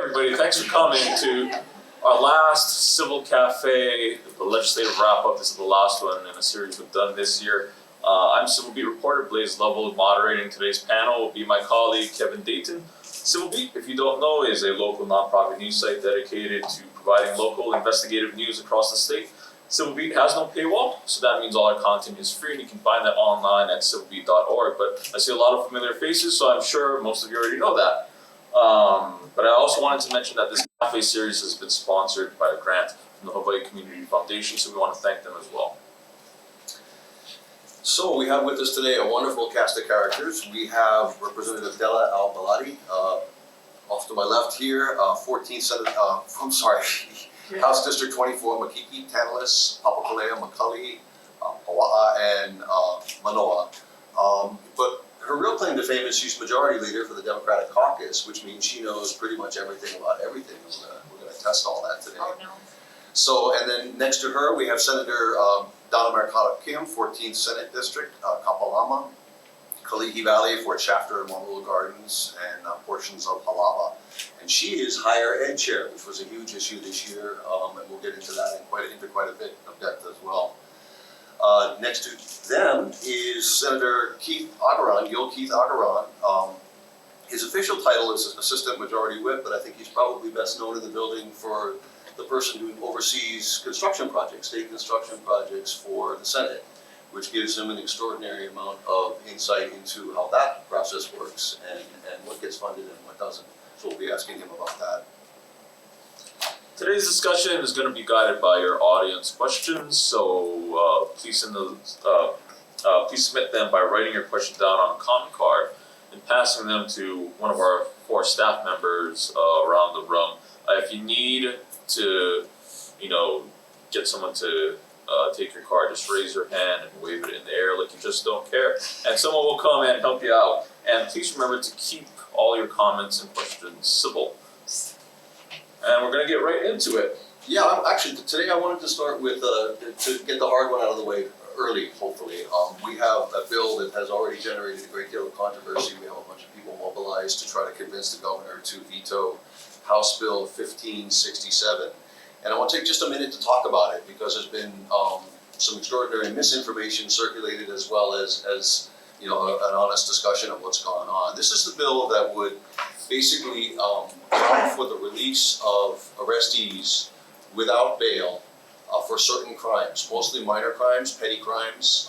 everybody, thanks for coming to our last Civil Cafe, the legislative wrap-up. This is the last one in a series we've done this year. I'm Civil Beat reporter Blaise Lovell. Moderating today's panel will be my colleague Kevin Dayton. Civil Beat, if you don't know, is a local nonprofit news site dedicated to providing local investigative news across the state. Civil Beat has no paywall, so that means all our content is free, and you can find that online at civilbeat.org. But I see a lot of familiar faces, so I'm sure most of you already know that. But I also wanted to mention that this cafe series has been sponsored by a grant from the Hawaii Community Foundation, so we want to thank them as well. So we have with us today a wonderful cast of characters. We have Representative Della Au Belatti, off to my left here, 14th Senate, House District 24, Makiki, Tantalus, Papakolea, Macaulay, Hawaii, and Manoa. But her real claim to fame is she's majority leader for the Democratic caucus, which means she knows pretty much everything about everything. We're going to test all that today. Oh, no. So, and then next to her, we have Senator Donna Mercado Kim, 14th Senate District, Kapalama, Kalihi Valley for Shafter and Monroe Gardens, and portions of Halava. And she is higher ed chair, which was a huge issue this year, and we'll get into that in quite a bit of depth as well. Next to them is Senator Keith-Agaran, Gil Keith-Agaran. His official title is Assistant Majority Whip, but I think he's probably best known in the building for the person who oversees construction projects, state construction projects for the Senate, which gives him an extraordinary amount of insight into how that process works and what gets funded and what doesn't. So we'll be asking him about that. Today's discussion is going to be guided by your audience questions, so please submit them by writing your question down on a comment card and passing them to one of our 4 staff members around the room. If you need to, get someone to take your card, just raise your hand and wave it in the air like you just don't care, and someone will come and help you out. And please remember to keep all your comments and questions civil. And we're going to get right into it. Yeah, actually, today I wanted to start with, to get the hard one out of the way early, hopefully. We have a bill that has already generated a great deal of controversy. We have a bunch of people mobilized to try to convince the governor to veto House Bill 1567. And I want to take just a minute to talk about it because there's been some extraordinary misinformation circulated as well as an honest discussion of what's gone on. This is the bill that would basically allow for the release of arrestees without bail for certain crimes, mostly minor crimes, petty crimes,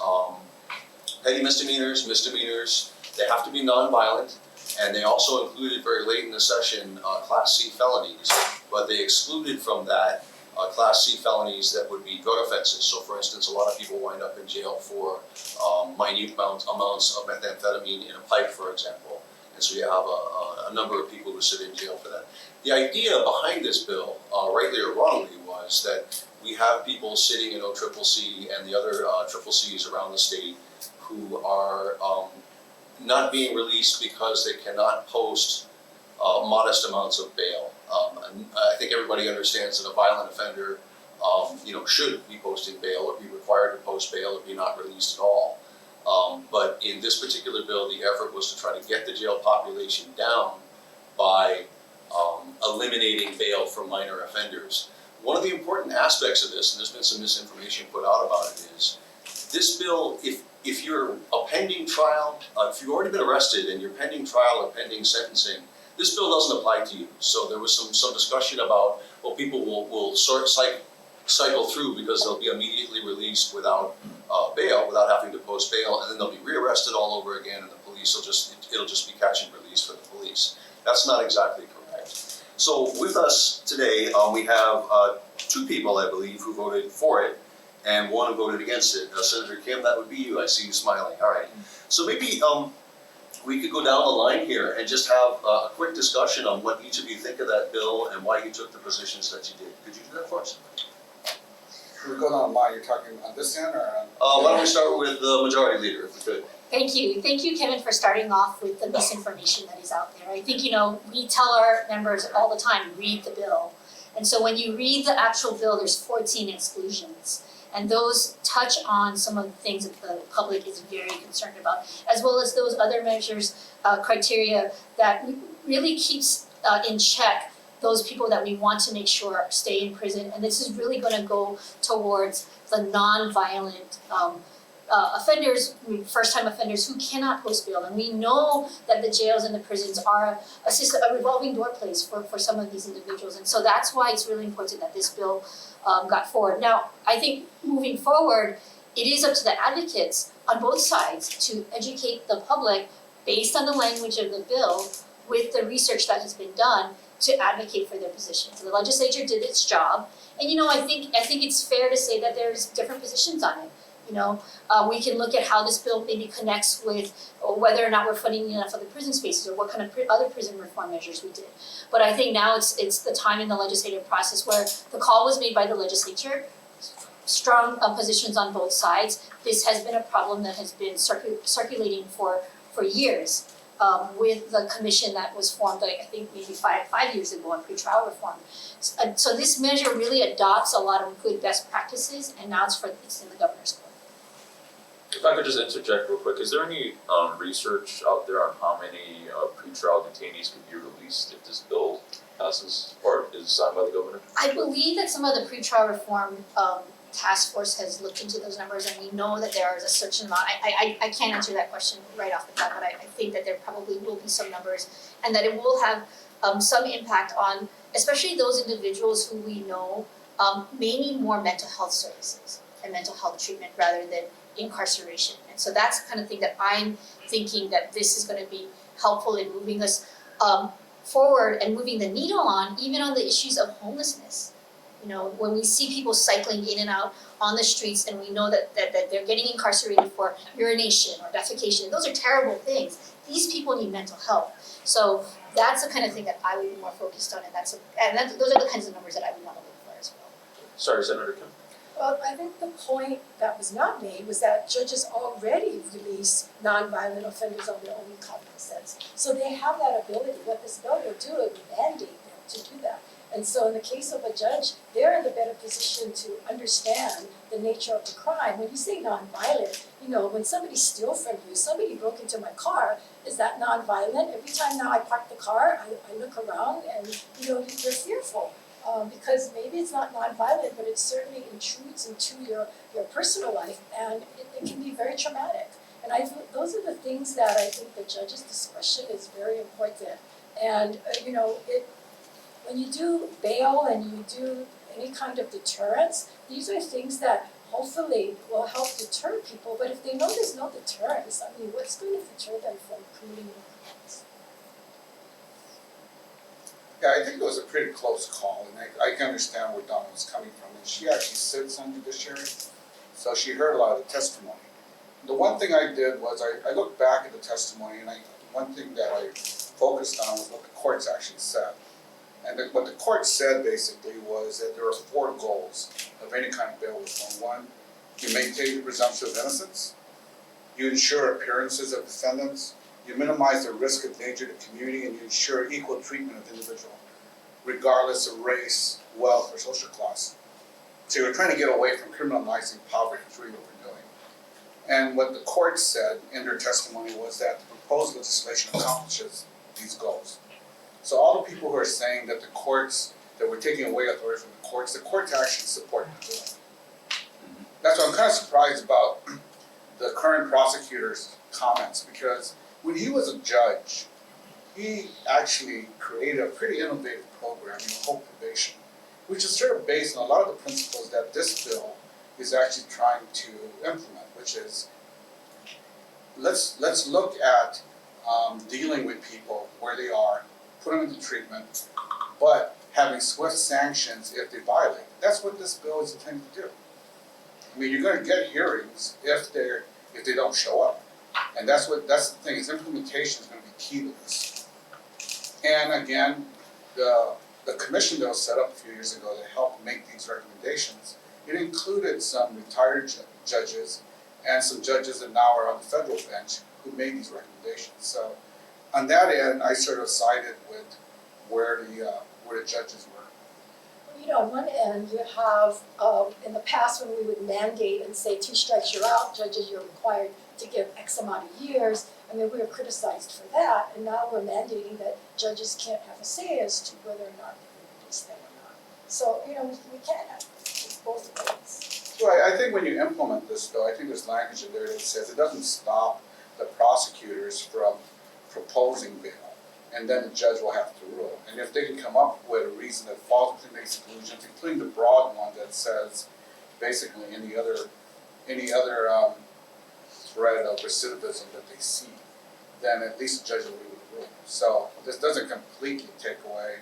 petty misdemeanors. They have to be nonviolent, and they also included very late in the session Class C felonies, but they excluded from that Class C felonies that would be drug offenses. So for instance, a lot of people wind up in jail for minute amounts of methamphetamine in a pipe, for example. And so you have a number of people who sit in jail for that. The idea behind this bill, rightly or wrongly, was that we have people sitting in OCCC and the other CCCs around the state who are not being released because they cannot post modest amounts of bail. And I think everybody understands that a violent offender should be posting bail or be required to post bail or be not released at all. But in this particular bill, the effort was to try to get the jail population down by eliminating bail for minor offenders. One of the important aspects of this, and there's been some misinformation put out about it, is this bill, if you're a pending trial, if you've already been arrested and you're pending trial or pending sentencing, this bill doesn't apply to you. So there was some discussion about, well, people will cycle through because they'll be immediately released without bail, without having to post bail, and then they'll be rearrested all over again, and the police it'll just be catch and release for the police. That's not exactly correct. So with us today, we have 2 people, I believe, who voted for it, and 1 who voted against it. Senator Kim, that would be you. I see you smiling. All right. So maybe we could go down the line here and just have a quick discussion on what each of you think of that bill and why you took the positions that you did. Could you do that for us? Should we go down the line? You're talking on this end or on? Why don't we start with the majority leader, if we could? Thank you, Kevin, for starting off with the misinformation that is out there. I think, we tell our members all the time, read the bill. And so when you read the actual bill, there's 14 exclusions. And those touch on some of the things that the public is very concerned about, as well as those other measures, criteria that really keeps in check those people that we want to make sure stay in prison, and this is really gonna go towards the non-violent offenders, first-time offenders who cannot post bail. And we know that the jails and the prisons are a revolving door place for some of these individuals. And so that's why it's really important that this bill got forward. Now, I think moving forward, it is up to the advocates on both sides to educate the public based on the language of the bill with the research that has been done to advocate for their positions. The legislature did its job, and I think it's fair to say that there's different positions on it. We can look at how this bill maybe connects with whether or not we're funding enough of the prison spaces or what kind of other prison reform measures we did. But I think now it's the time in the legislative process where the call was made by the legislature, strong positions on both sides. This has been a problem that has been circulating for years with the commission that was formed, I think maybe five years ago on pretrial reform. So this measure really adopts a lot of good best practices, and now it's in the governor's court. If I could just interject real quick, is there any research out there on how many pretrial detainees could be released if this bill passes or is signed by the governor? I believe that some of the pretrial reform task force has looked into those numbers, and we know that there is a certain amount. I can't answer that question right off the bat, but I think that there probably will be some numbers, and that it will have some impact on especially those individuals who we know may need more mental health services and mental health treatment rather than incarceration. And so that's the kind of thing that I'm thinking that this is going to be helpful in moving us forward and moving the needle on, even on the issues of homelessness. When we see people cycling in and out on the streets, and we know that they're getting incarcerated for urination or defecation, those are terrible things. These people need mental health. So that's the kind of thing that I would be more focused on, and those are the kinds of numbers that I would want to look for as well. Sorry, Senator Kim. Well, I think the point that was not made was that judges already release nonviolent offenders on their own cognizance. So they have that ability. What this bill will do, it will mandate them to do that. And so in the case of a judge, they're in the better position to understand the nature of the crime. When you say nonviolent, when somebody steals from you, somebody broke into my car, is that nonviolent? Every time now I park the car, I look around and, you're fearful. Because maybe it's not nonviolent, but it certainly intrudes into your personal life, and it can be very traumatic. And those are the things that I think the judge's discretion is very important. And when you do bail and you do any kind of deterrence, these are things that hopefully will help deter people. But if they know there's no deterrence, what's going to deter them from committing more crimes? Yeah, I think it was a pretty close call, and I can understand where Donna was coming from. And she actually sits on judiciary, so she heard a lot of the testimony. The one thing I did was I looked back at the testimony, and one thing that I focused on was what the courts actually said. And what the court said basically was that there are 4 goals of any kind of bail reform. 1, you maintain the presumption of innocence. You ensure appearances of defendants. You minimize the risk of danger to the community, and you ensure equal treatment of the individual, regardless of race, wealth, or social class. So you're trying to get away from criminalizing poverty, which is really what we're doing. And what the court said in their testimony was that the proposed legislation accomplishes these goals. So all the people who are saying that that we're taking away authority from the courts actually support the bill. That's why I'm kind of surprised about the current prosecutor's comments, because when he was a judge, he actually created a pretty innovative program, Hope Probation, which is sort of based on a lot of the principles that this bill is actually trying to implement, which is let's look at dealing with people where they are, put them into treatment, but having swift sanctions if they violate. That's what this bill is intended to do. You're going to get hearings if they don't show up. And that's the thing, is implementation is going to be key to this. And again, the commission that was set up a few years ago to help make these recommendations, it included some retired judges and some judges that now are on the federal bench who made these recommendations. So on that end, I sort of sided with where the judges were. On one end, you have, in the past when we would mandate and say 2 strikes you're out, judges you're required to give X amount of years, I mean, we were criticized for that, and now we're mandating that judges can't have a say as to whether or not they release them or not. So, we can't have it both ways. So I think when you implement this though, I think there's language in there that says it doesn't stop the prosecutors from proposing bail. And then the judge will have to rule. And if they can come up with a reason that falls within the exclusions, including the broad one that says basically any other threat of recidivism that they see, then at least the judge will be able to rule. So this doesn't completely take away,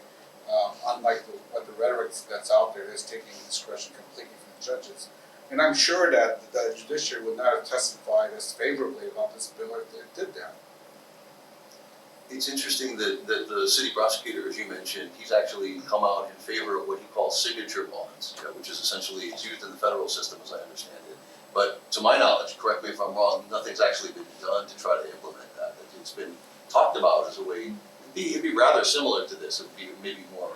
unlike what the rhetoric that's out there is taking discretion completely from the judges. And I'm sure that the judiciary would not have testified as favorably about this bill if they did that. It's interesting that the city prosecutor, as you mentioned, he's actually come out in favor of what he calls signature bonds, which is essentially, it's used in the federal system as I understand it. But to my knowledge, correct me if I'm wrong, nothing's actually been done to try to implement that. It's been talked about as a way, it'd be rather similar to this, it'd be maybe more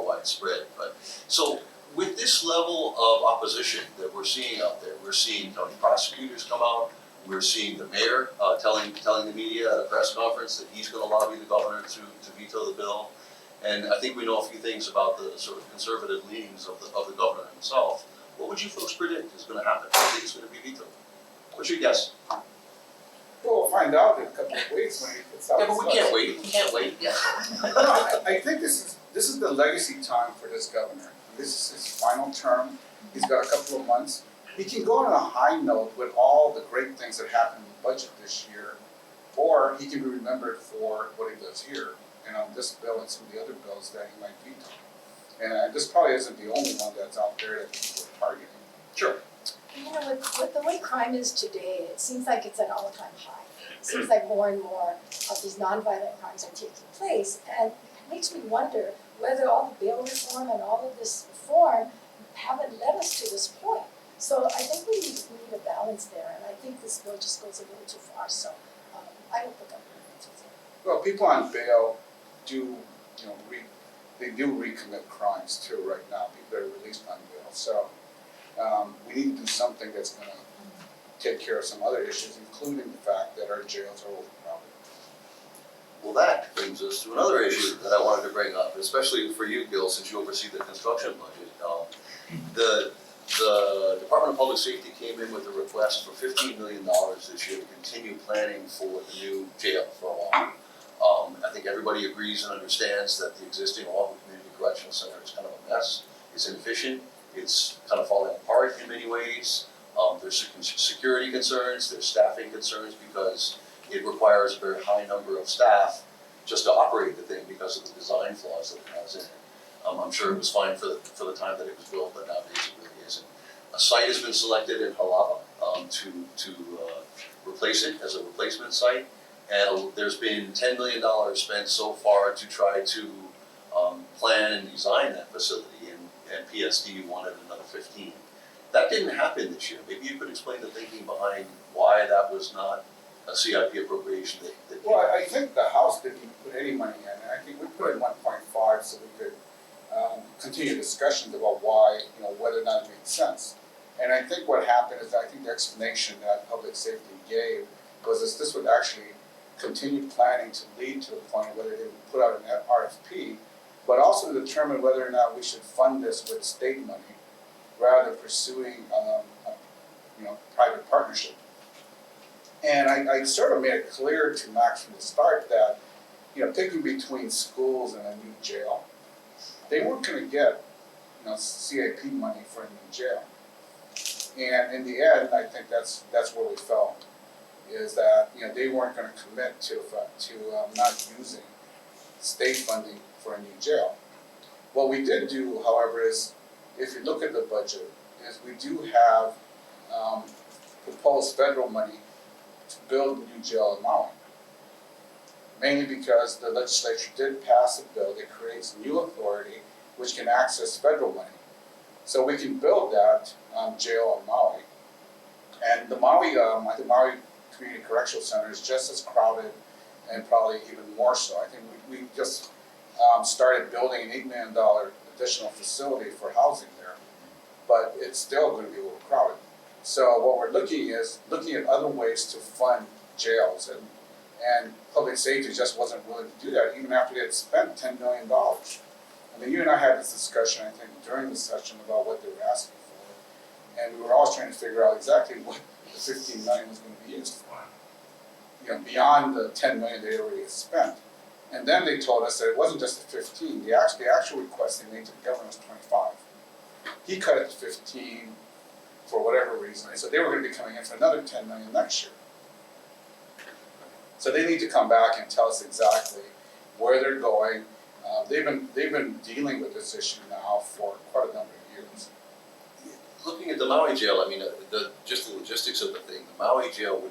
widespread. But so with this level of opposition that we're seeing out there, we're seeing county prosecutors come out, we're seeing the mayor telling the media at a press conference that he's going to lobby the governor to veto the bill, and I think we know a few things about the sort of conservative leanings of the governor himself. What would you folks predict is going to happen? How do you think it's going to be vetoed? What's your guess? Well, we'll find out in a couple of weeks when he gets out. Yeah, but we can't wait. We can't wait. Yeah. No, I think this is the legacy time for this governor. This is his final term. He's got a couple of months. He can go on a high note with all the great things that happened in the budget this year, or he can be remembered for what he does here, and on this bill and some of the other bills that he might veto. And this probably isn't the only one that's out there that people are targeting. Sure. With the way crime is today, it seems like it's an all-time high. It seems like more and more of these nonviolent crimes are taking place, and it makes me wonder whether all the bail reform and all of this reform haven't led us to this point. So I think we need a balance there, and I think this bill just goes a little too far, so I don't think I'm going to vote. Well, people on bail do, they do recommit crimes too right now, people that are released on bail. So we need to do something that's going to take care of some other issues, including the fact that our jails are overcrowded. Well, that brings us to another issue that I wanted to bring up, especially for you, Gil, since you oversee the construction budget. The Department of Public Safety came in with a request for $15 million this year to continue planning for the new jail for Ohana. I think everybody agrees and understands that the existing Ohana Community Correctional Center is kind of a mess. It's inefficient. It's kind of falling apart in many ways. There's security concerns, there's staffing concerns because it requires a very high number of staff just to operate the thing because of the design flaws that it has in it. I'm sure it was fine for the time that it was built, but nowadays it really isn't. A site has been selected in Halava to replace it as a replacement site, and there's been $10 million spent so far to try to plan and design that facility, and PSD wanted another 15. That didn't happen this year. Maybe you could explain the thinking behind why that was not a CIP appropriation that Well, I think the House didn't even put any money in, and I think we put in 1.5 so we could continue discussions about why, whether or not it made sense. And I think what happened is, I think the explanation that public safety gave was that this would actually continue planning to lead to a point whether they would put out an RFP, but also to determine whether or not we should fund this with state money rather than pursuing, private partnership. And I sort of made it clear to Max from the start that, picking between schools and a new jail, they weren't going to get, CIP money for a new jail. And in the end, I think that's where we fell, is that, they weren't going to commit to not using state funding for a new jail. What we did do, however, is, if you look at the budget, is we do have proposed federal money to build a new jail in Maui. Mainly because the legislature did pass a bill that creates new authority which can access federal money. So we can build that jail in Maui. And the Maui Community Correctional Center is just as crowded and probably even more so. I think we just started building an $8 million additional facility for housing there, but it's still going to be overcrowded. So what we're looking at other ways to fund jails, and public safety just wasn't willing to do that even after they had spent $10 million. I mean, you and I had this discussion, I think, during the session about what they were asking for, and we were always trying to figure out exactly what the 15 million was going to be used for. You know, beyond the 10 million they already had spent. And then they told us that it wasn't just the 15, the actual request they made to the governor was 25. He cut it to 15 for whatever reason, so they were going to be coming in for another 10 million next year. So they need to come back and tell us exactly where they're going. They've been dealing with this issue now for quite a number of years. Looking at the Maui jail, I mean, just the logistics of the thing, the Maui jail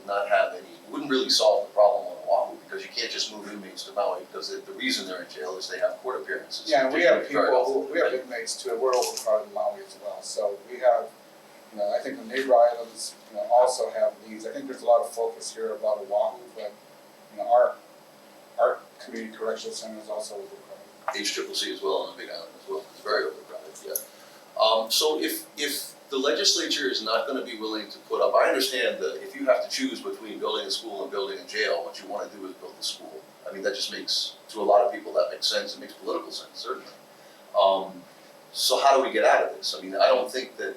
wouldn't really solve the problem on Oahu, because you can't just move inmates to Maui, because the reason they're in jail is they have court appearances. Yeah, and we have inmates too, we're overcrowded in Maui as well, so we have, I think the neighbor islands, also have needs. I think there's a lot of focus here about Oahu, but, our community correctional center is also overcrowded. HCCC as well on the Big Island as well, it's very overcrowded, yeah. So if the legislature is not gonna be willing to put up, I understand that if you have to choose between building a school and building a jail, what you wanna do is build the school. I mean, that just makes, to a lot of people, that makes sense, it makes political sense, certainly. So how do we get out of this? I mean, I don't think that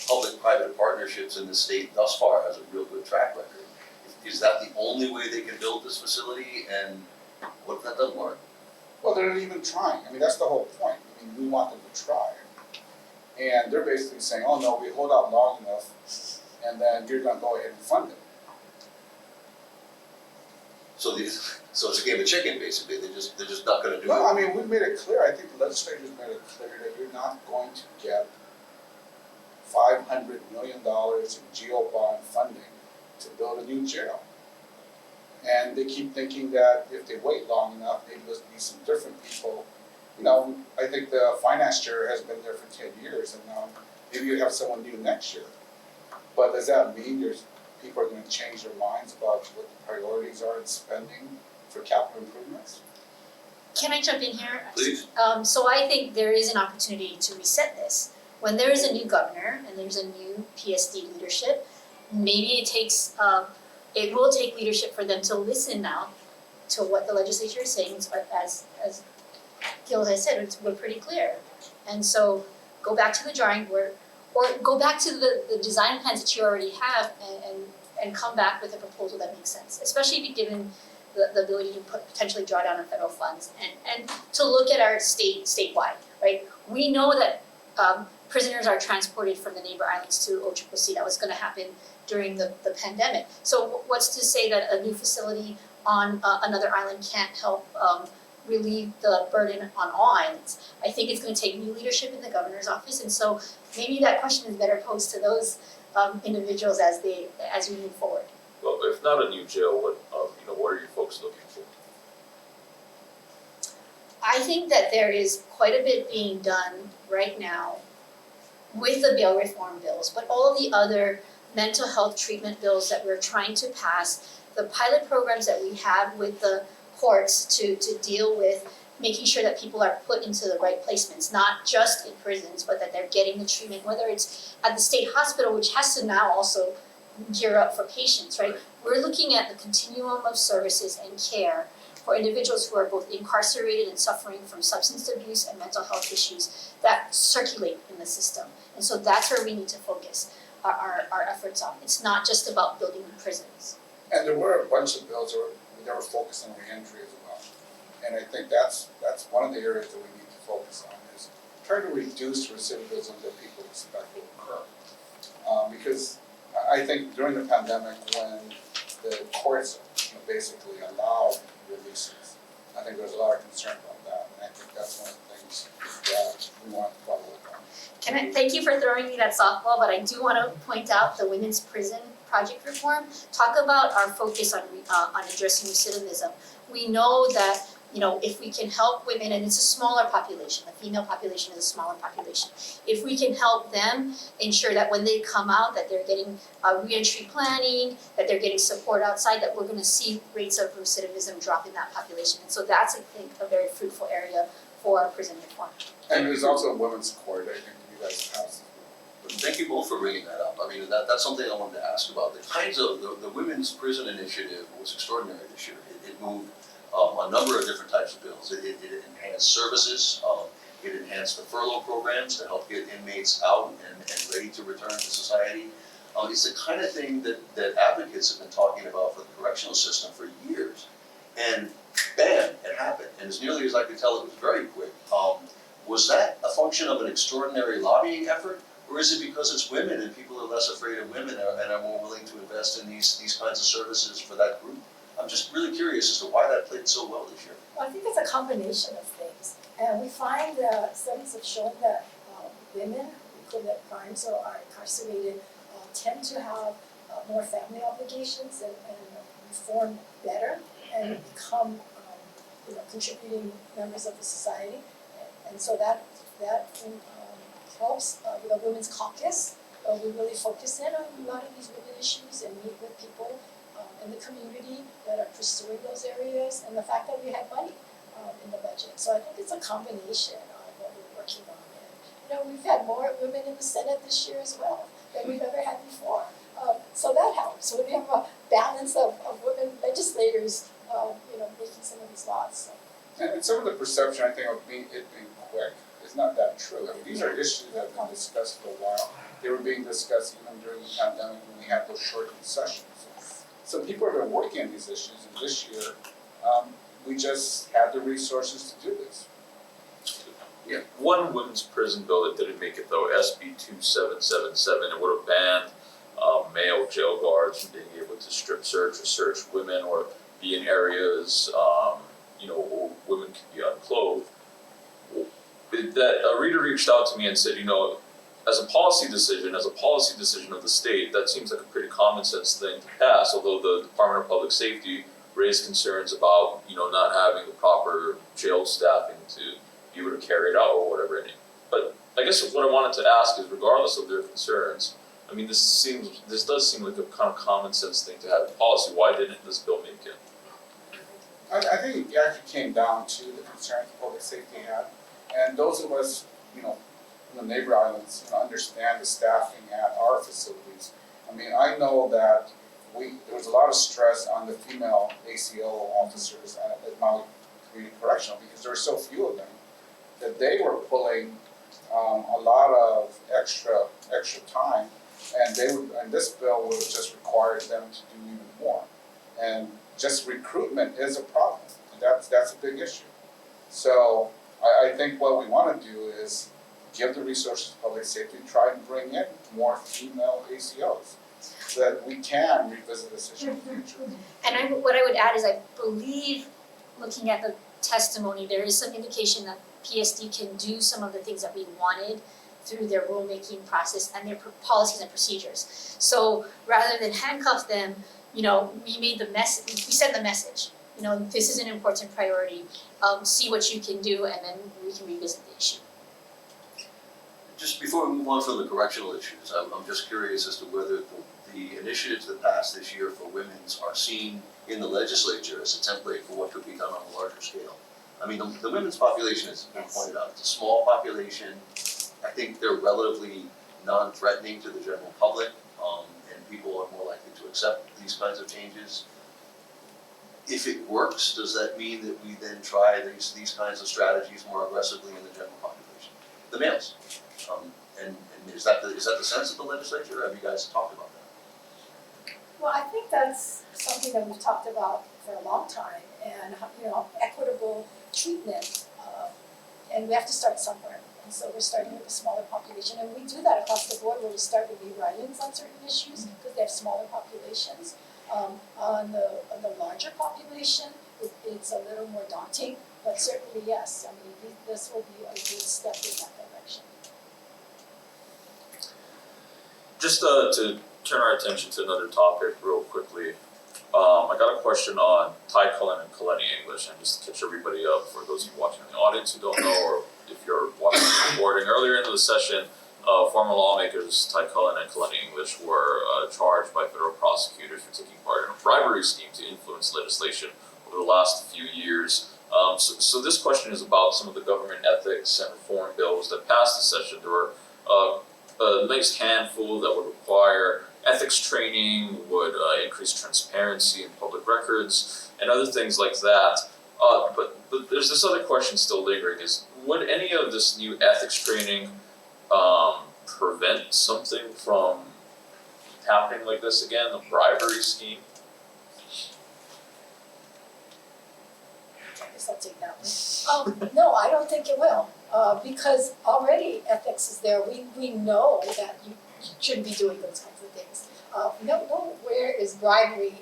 public-private partnerships in the state thus far has a real good track record. Is that the only way they can build this facility, and what if that doesn't work? Well, they're not even trying, I mean, that's the whole point, I mean, we want them to try. And they're basically saying, oh no, we hold out long enough, and then you're gonna go ahead and fund it. So it's a game of chicken, basically, they're just not gonna do it. Well, I mean, we've made it clear, I think the legislators made it clear that you're not going to get $500 million in GO bond funding to build a new jail. And they keep thinking that if they wait long enough, maybe there'll be some different people. I think the finance chair has been there for 10 years, and now maybe you have someone new next year. But does that mean people are gonna change their minds about what the priorities are in spending for capital improvements? Can I jump in here? Please. So I think there is an opportunity to reset this. When there is a new governor and there's a new PSD leadership, maybe it will take leadership for them to listen now to what the legislature is saying, as Gil has said, we're pretty clear. And so go back to the drawing board, or go back to the design plans that you already have and come back with a proposal that makes sense, especially if you're given the ability to potentially draw down on federal funds and to look at our statewide, right? We know that prisoners are transported from the neighbor islands to OCCC. That was gonna happen during the pandemic. So what's to say that a new facility on another island can't help relieve the burden on all islands? I think it's gonna take new leadership in the governor's office, and so maybe that question is better posed to those individuals as we move forward. Well, if not a new jail, what are you folks looking for? I think that there is quite a bit being done right now with the bail reform bills, but all of the other mental health treatment bills that we're trying to pass, the pilot programs that we have with the courts to deal with making sure that people are put into the right placements, not just in prisons, but that they're getting the treatment, whether it's at the state hospital, which has to now also gear up for patients, right? We're looking at the continuum of services and care for individuals who are both incarcerated and suffering from substance abuse and mental health issues that circulate in the system. And so that's where we need to focus our efforts on. It's not just about building new prisons. And there were a bunch of bills that were focused on reentry as well. And I think that's one of the areas that we need to focus on, is try to reduce recidivism that people expect will occur. Because I think during the pandemic, when the courts basically allowed releases, I think there's a lot of concern about that, and I think that's one of the things that we want to follow up on. Thank you for throwing me that softball, but I do want to point out the women's prison project reform. Talk about our focus on addressing recidivism. We know that if we can help women, and it's a smaller population, the female population is a smaller population. If we can help them ensure that when they come out, that they're getting reentry planning, that they're getting support outside, that we're going to see rates of recidivism drop in that population. And so that's, I think, a very fruitful area for prison reform. And there's also a women's court, I think you guys passed. Thank you both for bringing that up. I mean, that's something I wanted to ask about. The kinds of, the Women's Prison Initiative was extraordinary this year. It moved a number of different types of bills. It enhanced services, it enhanced the furlough programs to help get inmates out and ready to return to society. It's the kind of thing that advocates have been talking about for the correctional system for years. And bam, it happened. And as nearly as I could tell, it was very quick. Was that a function of an extraordinary lobbying effort? Or is it because it's women and people are less afraid of women and are more willing to invest in these kinds of services for that group? I'm just really curious as to why that played so well this year. Well, I think it's a combination of things. And we find that studies have shown that women who commit crimes or are incarcerated tend to have more family obligations and reform better and become contributing members of the society. And so that helps. With the Women's Caucus, we really focus in on a lot of these women issues and meet with people in the community that are pursuing those areas, and the fact that we have money in the budget. So I think it's a combination of what we're working on. And we've had more women in the Senate this year as well than we've ever had before. So that helps. When we have a balance of women legislators, making some of these laws. So. And some of the perception, I think, of it being quick is not that true. I mean, these are issues that have been discussed for a while. They were being discussed even during the pandemic when we had those shortened sessions. So people have been working on these issues, and this year, we just had the resources to do this. Yeah, one women's prison bill that didn't make it though, SB 2777, it would have banned male jail guards from being able to strip search or search women or be in areas, where women can be unclothed. That a reader reached out to me and said, as a policy decision of the state, that seems like a pretty common sense thing to pass, although the Department of Public Safety raised concerns about, not having the proper jail staffing to be able to carry it out or whatever. But I guess what I wanted to ask is, regardless of their concerns, I mean, this does seem like a kind of common sense thing to have in policy. Why didn't this bill make it? I think it actually came down to the concerns public safety had, and those of us, in the neighbor islands, understand the staffing at our facilities. I mean, I know that there was a lot of stress on the female ACO officers at Maui Community Correctional because there were so few of them that they were pulling a lot of extra time, and this bill would have just required them to do even more. And just recruitment is a problem, and that's a big issue. So I think what we want to do is give the resources to public safety, try and bring in more female ACOs so that we can revisit this issue in the future. And what I would add is I believe, looking at the testimony, there is some indication that PSD can do some of the things that we wanted through their rulemaking process and their policies and procedures. So rather than handcuff them, we made we sent the message. This is an important priority. See what you can do, and then we can revisit the issue. Just before we move on from the correctional issues, I'm just curious as to whether the initiatives that passed this year for women's are seen in the legislature as a template for what could be done on a larger scale. I mean, the women's population, as been pointed out, it's a small population. I think they're relatively non-threatening to the general public, and people are more likely to accept these kinds of changes. If it works, does that mean that we then try these kinds of strategies more aggressively in the general population, the males? And is that the sense of the legislature, or have you guys talked about that? Well, I think that's something that we've talked about for a long time, and equitable treatment, and we have to start somewhere. And so we're starting with a smaller population, and we do that across the board where we start with rewritings on certain issues because they have smaller populations. On the larger population, it's a little more daunting, but certainly yes. I mean, this will be a good step in that direction. Just to turn our attention to another topic real quickly, I got a question on Thai Cullen and Kaleni English, and just to catch everybody up for those of you watching in the audience who don't know, or if you're watching the recording, earlier in the session, former lawmakers Thai Cullen and Kaleni English were charged by federal prosecutors for taking part in a bribery scheme to influence legislation over the last few years. So this question is about some of the government ethics and reform bills that passed this session. There were a nice handful that would require ethics training, would increase transparency in public records, and other things like that. But there's this other question still lingering: is would any of this new ethics training prevent something from happening like this again, the bribery scheme? I guess I'll take that one. No, I don't think it will, because already ethics is there. We know that you shouldn't be doing those kinds of things. Nowhere is bribery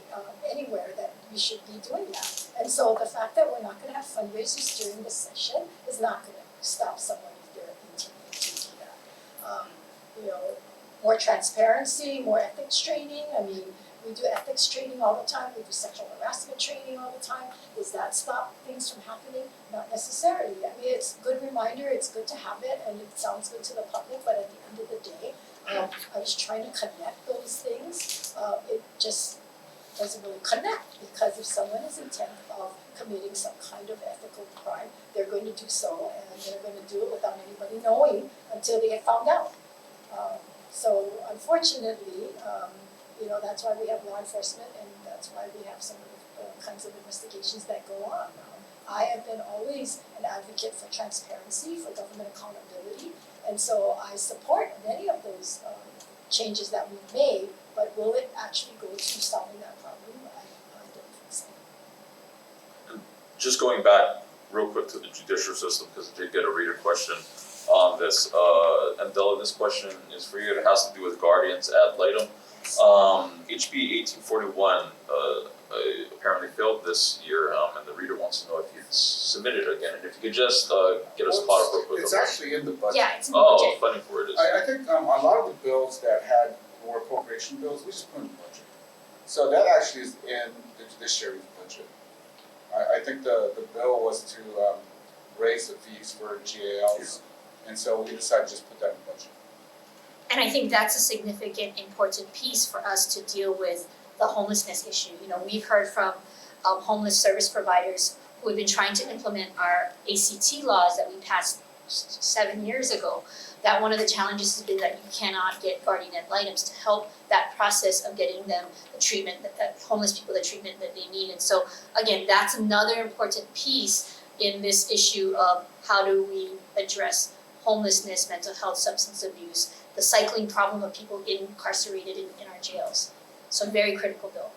anywhere that we should be doing that. And so the fact that we're not gonna have fundraisers during the session is not gonna stop someone if they're intending to do that. More transparency, more ethics training. I mean, we do ethics training all the time, we do sexual harassment training all the time. Does that stop things from happening? Not necessarily. I mean, it's a good reminder, it's good to have it, and it sounds good to the public, but at the end of the day, I was trying to connect those things. It just doesn't really connect, because if someone is intent of committing some kind of ethical crime, they're going to do so, and they're going to do it without anybody knowing until they get found out. So unfortunately, that's why we have law enforcement, and that's why we have some of the kinds of investigations that go on. I have been always an advocate for transparency, for government accountability, and so I support many of those changes that we've made, but will it actually go to solving that problem? I don't think so. Just going back real quick to the judicial system, because I did get a reader question on this, and Della, this question is for you. It has to do with guardians ad litem. HB 1841 apparently failed this year, and the reader wants to know if you'd submit it again, and if you could just get us caught up real quick. It's actually in the budget. Yeah, it's in the budget. Funding for it is. I think a lot of the bills that had more appropriation bills, we just put in the budget. So that actually is in the judiciary's budget. I think the bill was to raise the fees for GALs, and so we decided to just put that in the budget. And I think that's a significant, important piece for us to deal with the homelessness issue. We've heard from homeless service providers who have been trying to implement our ACT laws that we passed 7 years ago, that one of the challenges has been that you cannot get guardian ad litems to help that process of getting them the treatment, homeless people the treatment that they need. And so again, that's another important piece in this issue of how do we address homelessness, mental health, substance abuse, the cycling problem of people incarcerated in our jails. So very critical bill.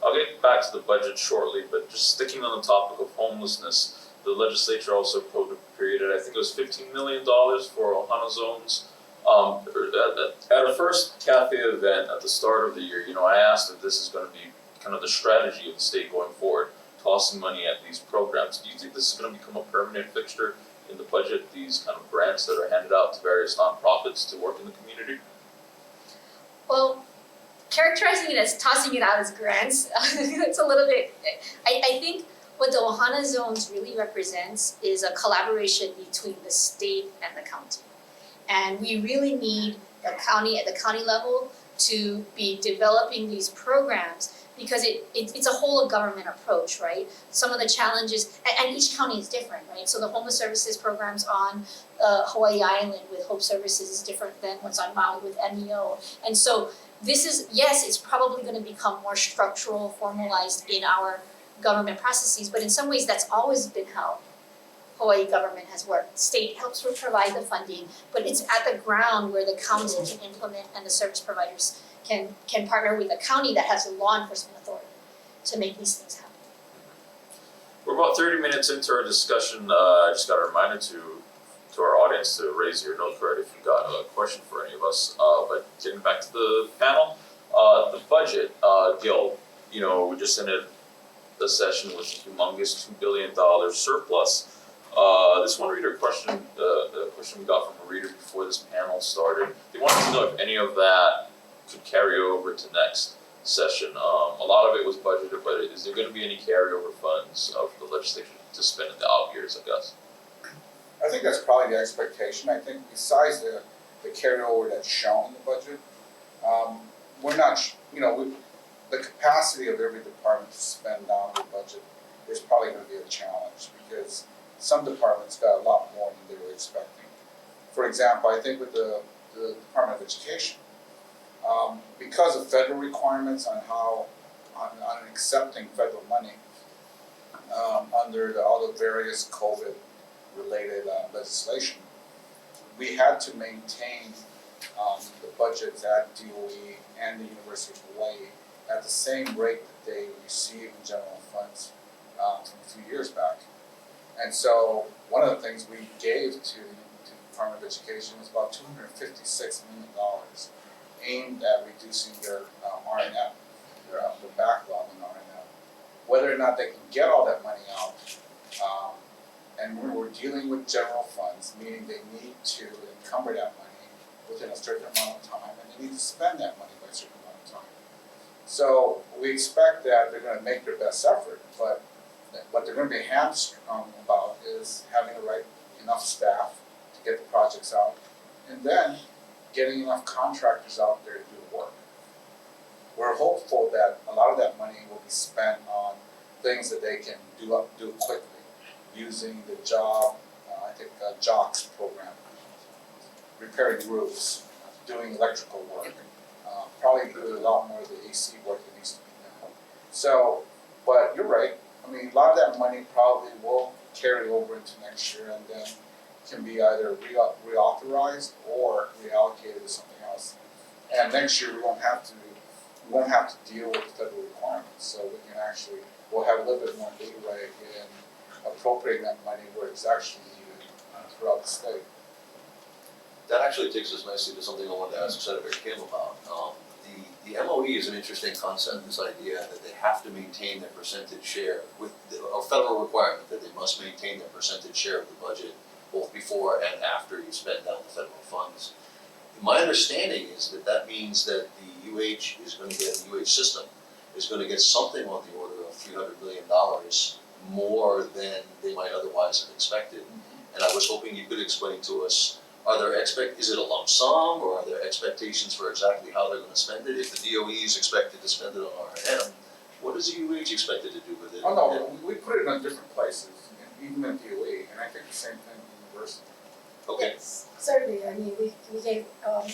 I'll get back to the budget shortly, but just sticking on the topic of homelessness, the legislature also appropriated, I think it was $15 million for Ohana zones. At our first cafe event at the start of the year, I asked if this is going to be kind of the strategy of the state going forward, tossing money at these programs. Do you think this is going to become a permanent fixture in the budget, these kind of grants that are handed out to various nonprofits to work in the community? Well, characterizing it as tossing it out as grants, it's a little bit, I think what the Ohana zones really represents is a collaboration between the state and the county. And we really need the county, at the county level, to be developing these programs, because it's a whole of government approach, right? Some of the challenges, and each county is different, right? So the homeless services programs on Hawaii Island with Hope Services is different than what's on Maui with MEO. And so this is, yes, it's probably gonna become more structural, formalized in our government processes, but in some ways that's always been how Hawaii government has worked. State helps provide the funding, but it's at the ground where the county can implement and the service providers can partner with the county that has the law enforcement authority to make these things happen. We're about 30 minutes into our discussion. I just got a reminder to our audience to raise your note card if you've got a question for any of us. But getting back to the panel, the budget, Gil, we just ended the session with a humongous $2 billion surplus. This one reader question, the question we got from a reader before this panel started, they wanted to know if any of that could carry over to next session. A lot of it was budgeted, but is there going to be any carryover funds for the legislature to spend in the out years, I guess? I think that's probably the expectation. I think besides the carryover that's shown in the budget, we're not, the capacity of every department to spend down their budget is probably going to be a challenge, because some departments got a lot more than they were expecting. For example, I think with the the Department of Education. Because of federal requirements on how, on accepting federal money, under all the various COVID-related legislation, we had to maintain the budgets at DOE and the University of Hawaii at the same rate that they receive in general funds from a few years back. And so one of the things we gave to the Department of Education was about $256 million aimed at reducing their R&M, the backlog in R&M. Whether or not they can get all that money out, and we're dealing with general funds, meaning they need to encumber that money within a certain amount of time, and they need to spend that money by a certain amount of time. So we expect that they're gonna make their best effort, but what they're gonna be hamstrung about is having the right enough staff to get the projects out, and then getting enough contractors out there to do the work. We're hopeful that a lot of that money will be spent on things that they can do quickly, using the JOCS program, repairing roofs, doing electrical work, probably do a lot more of the AC work that needs to be done. So, but you're right, I mean, a lot of that money probably will carry over into next year and then can be either reauthorized or reallocated to something else. And next year we won't have to deal with federal requirements, so we can actually, we'll have a little bit more leeway in appropriating that money where it's actually needed throughout the state. That actually takes us nicely to something I wanted to ask Senator Kim about. The MOE is an interesting concept, this idea that they have to maintain their percentage share with a federal requirement that they must maintain their percentage share of the budget both before and after you spend down the federal funds. My understanding is that that means that the UH is going to get, the UH system is going to get something on the order of $300 million more than they might otherwise have expected. And I was hoping you could explain to us, is it a lump sum, or are there expectations for exactly how they're going to spend it? If the DOE is expected to spend it on R&M, what is the UH expected to do with it? Oh no, we put it in different places, even in DOE, and I think the same thing in university. Okay. Yes, certainly, I mean, we gave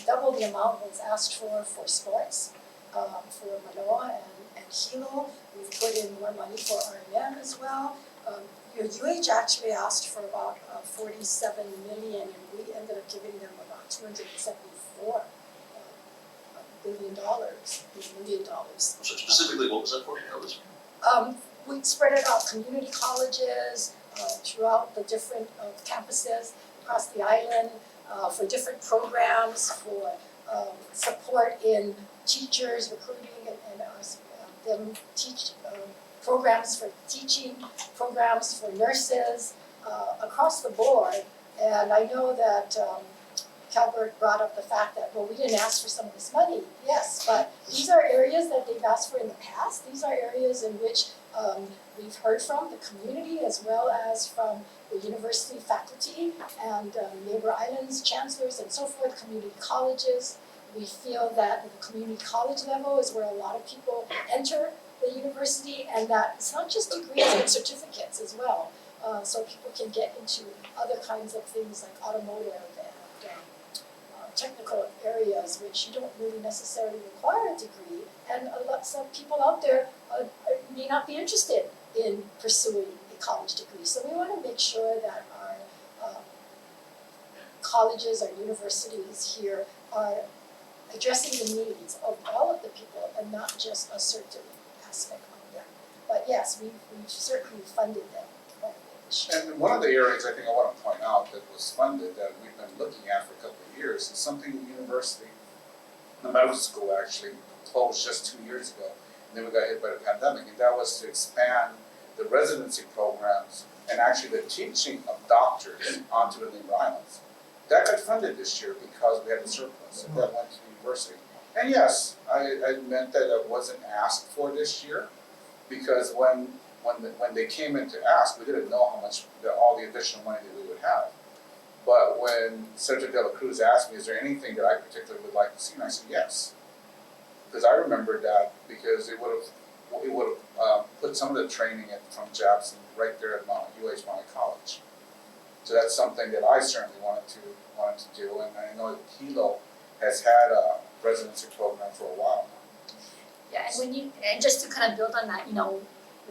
double the amount was asked for sports, for Manoa and Hilo. We've put in more money for R&M as well. Your UH actually asked for about $47 million, and we ended up giving them about $274 million. So specifically, what was that for? That was We spread it out, community colleges, throughout the different campuses across the island, for different programs, for support in teachers, recruiting and them teach, programs for teaching, programs for nurses, across the board. And I know that Calvert brought up the fact that, well, we didn't ask for some of this money. Yes, but these are areas that they've asked for in the past. These are areas in which we've heard from the community as well as from the university faculty and neighbor islands, chancellors and so forth, community colleges. We feel that the community college level is where a lot of people enter the university, and that it's not just degrees and certificates as well. So people can get into other kinds of things like automotive and technical areas, which you don't really necessarily require a degree. And some people out there may not be interested in pursuing a college degree. So we want to make sure that our colleges, our universities here are addressing the needs of all of the people and not just a certain aspect of them. But yes, we've certainly funded them quite a bit this year. And one of the areas I think I want to point out that was funded that we've been looking at for a couple of years is something the university, the medical school actually closed just 2 years ago, and then we got hit by the pandemic, and that was to expand the residency programs and actually the teaching of doctors onto the neighbor islands. That got funded this year because we had a surplus, and that went to the university. And yes, I meant that it wasn't asked for this year, because when they came in to ask, we didn't know how much, all the additional money that we would have. But when Senator Dela Cruz asked me, is there anything that I particularly would like to see, and I said yes. Because I remembered that, because it would have put some of the training from Jackson right there at UH Mauna College. So that's something that I certainly wanted to do, and I know that Hilo has had a residency program for a while now. Yeah, and just to kind of build on that,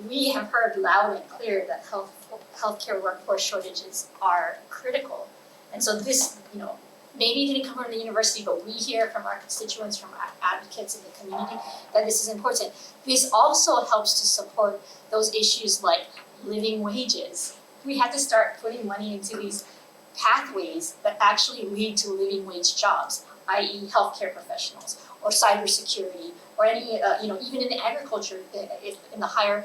we have heard loud and clear that healthcare workforce shortages are critical. And so this, maybe it didn't come from the university, but we hear from our constituents, from our advocates in the community, that this is important. This also helps to support those issues like living wages. We had to start putting money into these pathways that actually lead to living wage jobs, i.e. healthcare professionals, or cybersecurity, or any, even in agriculture, in the higher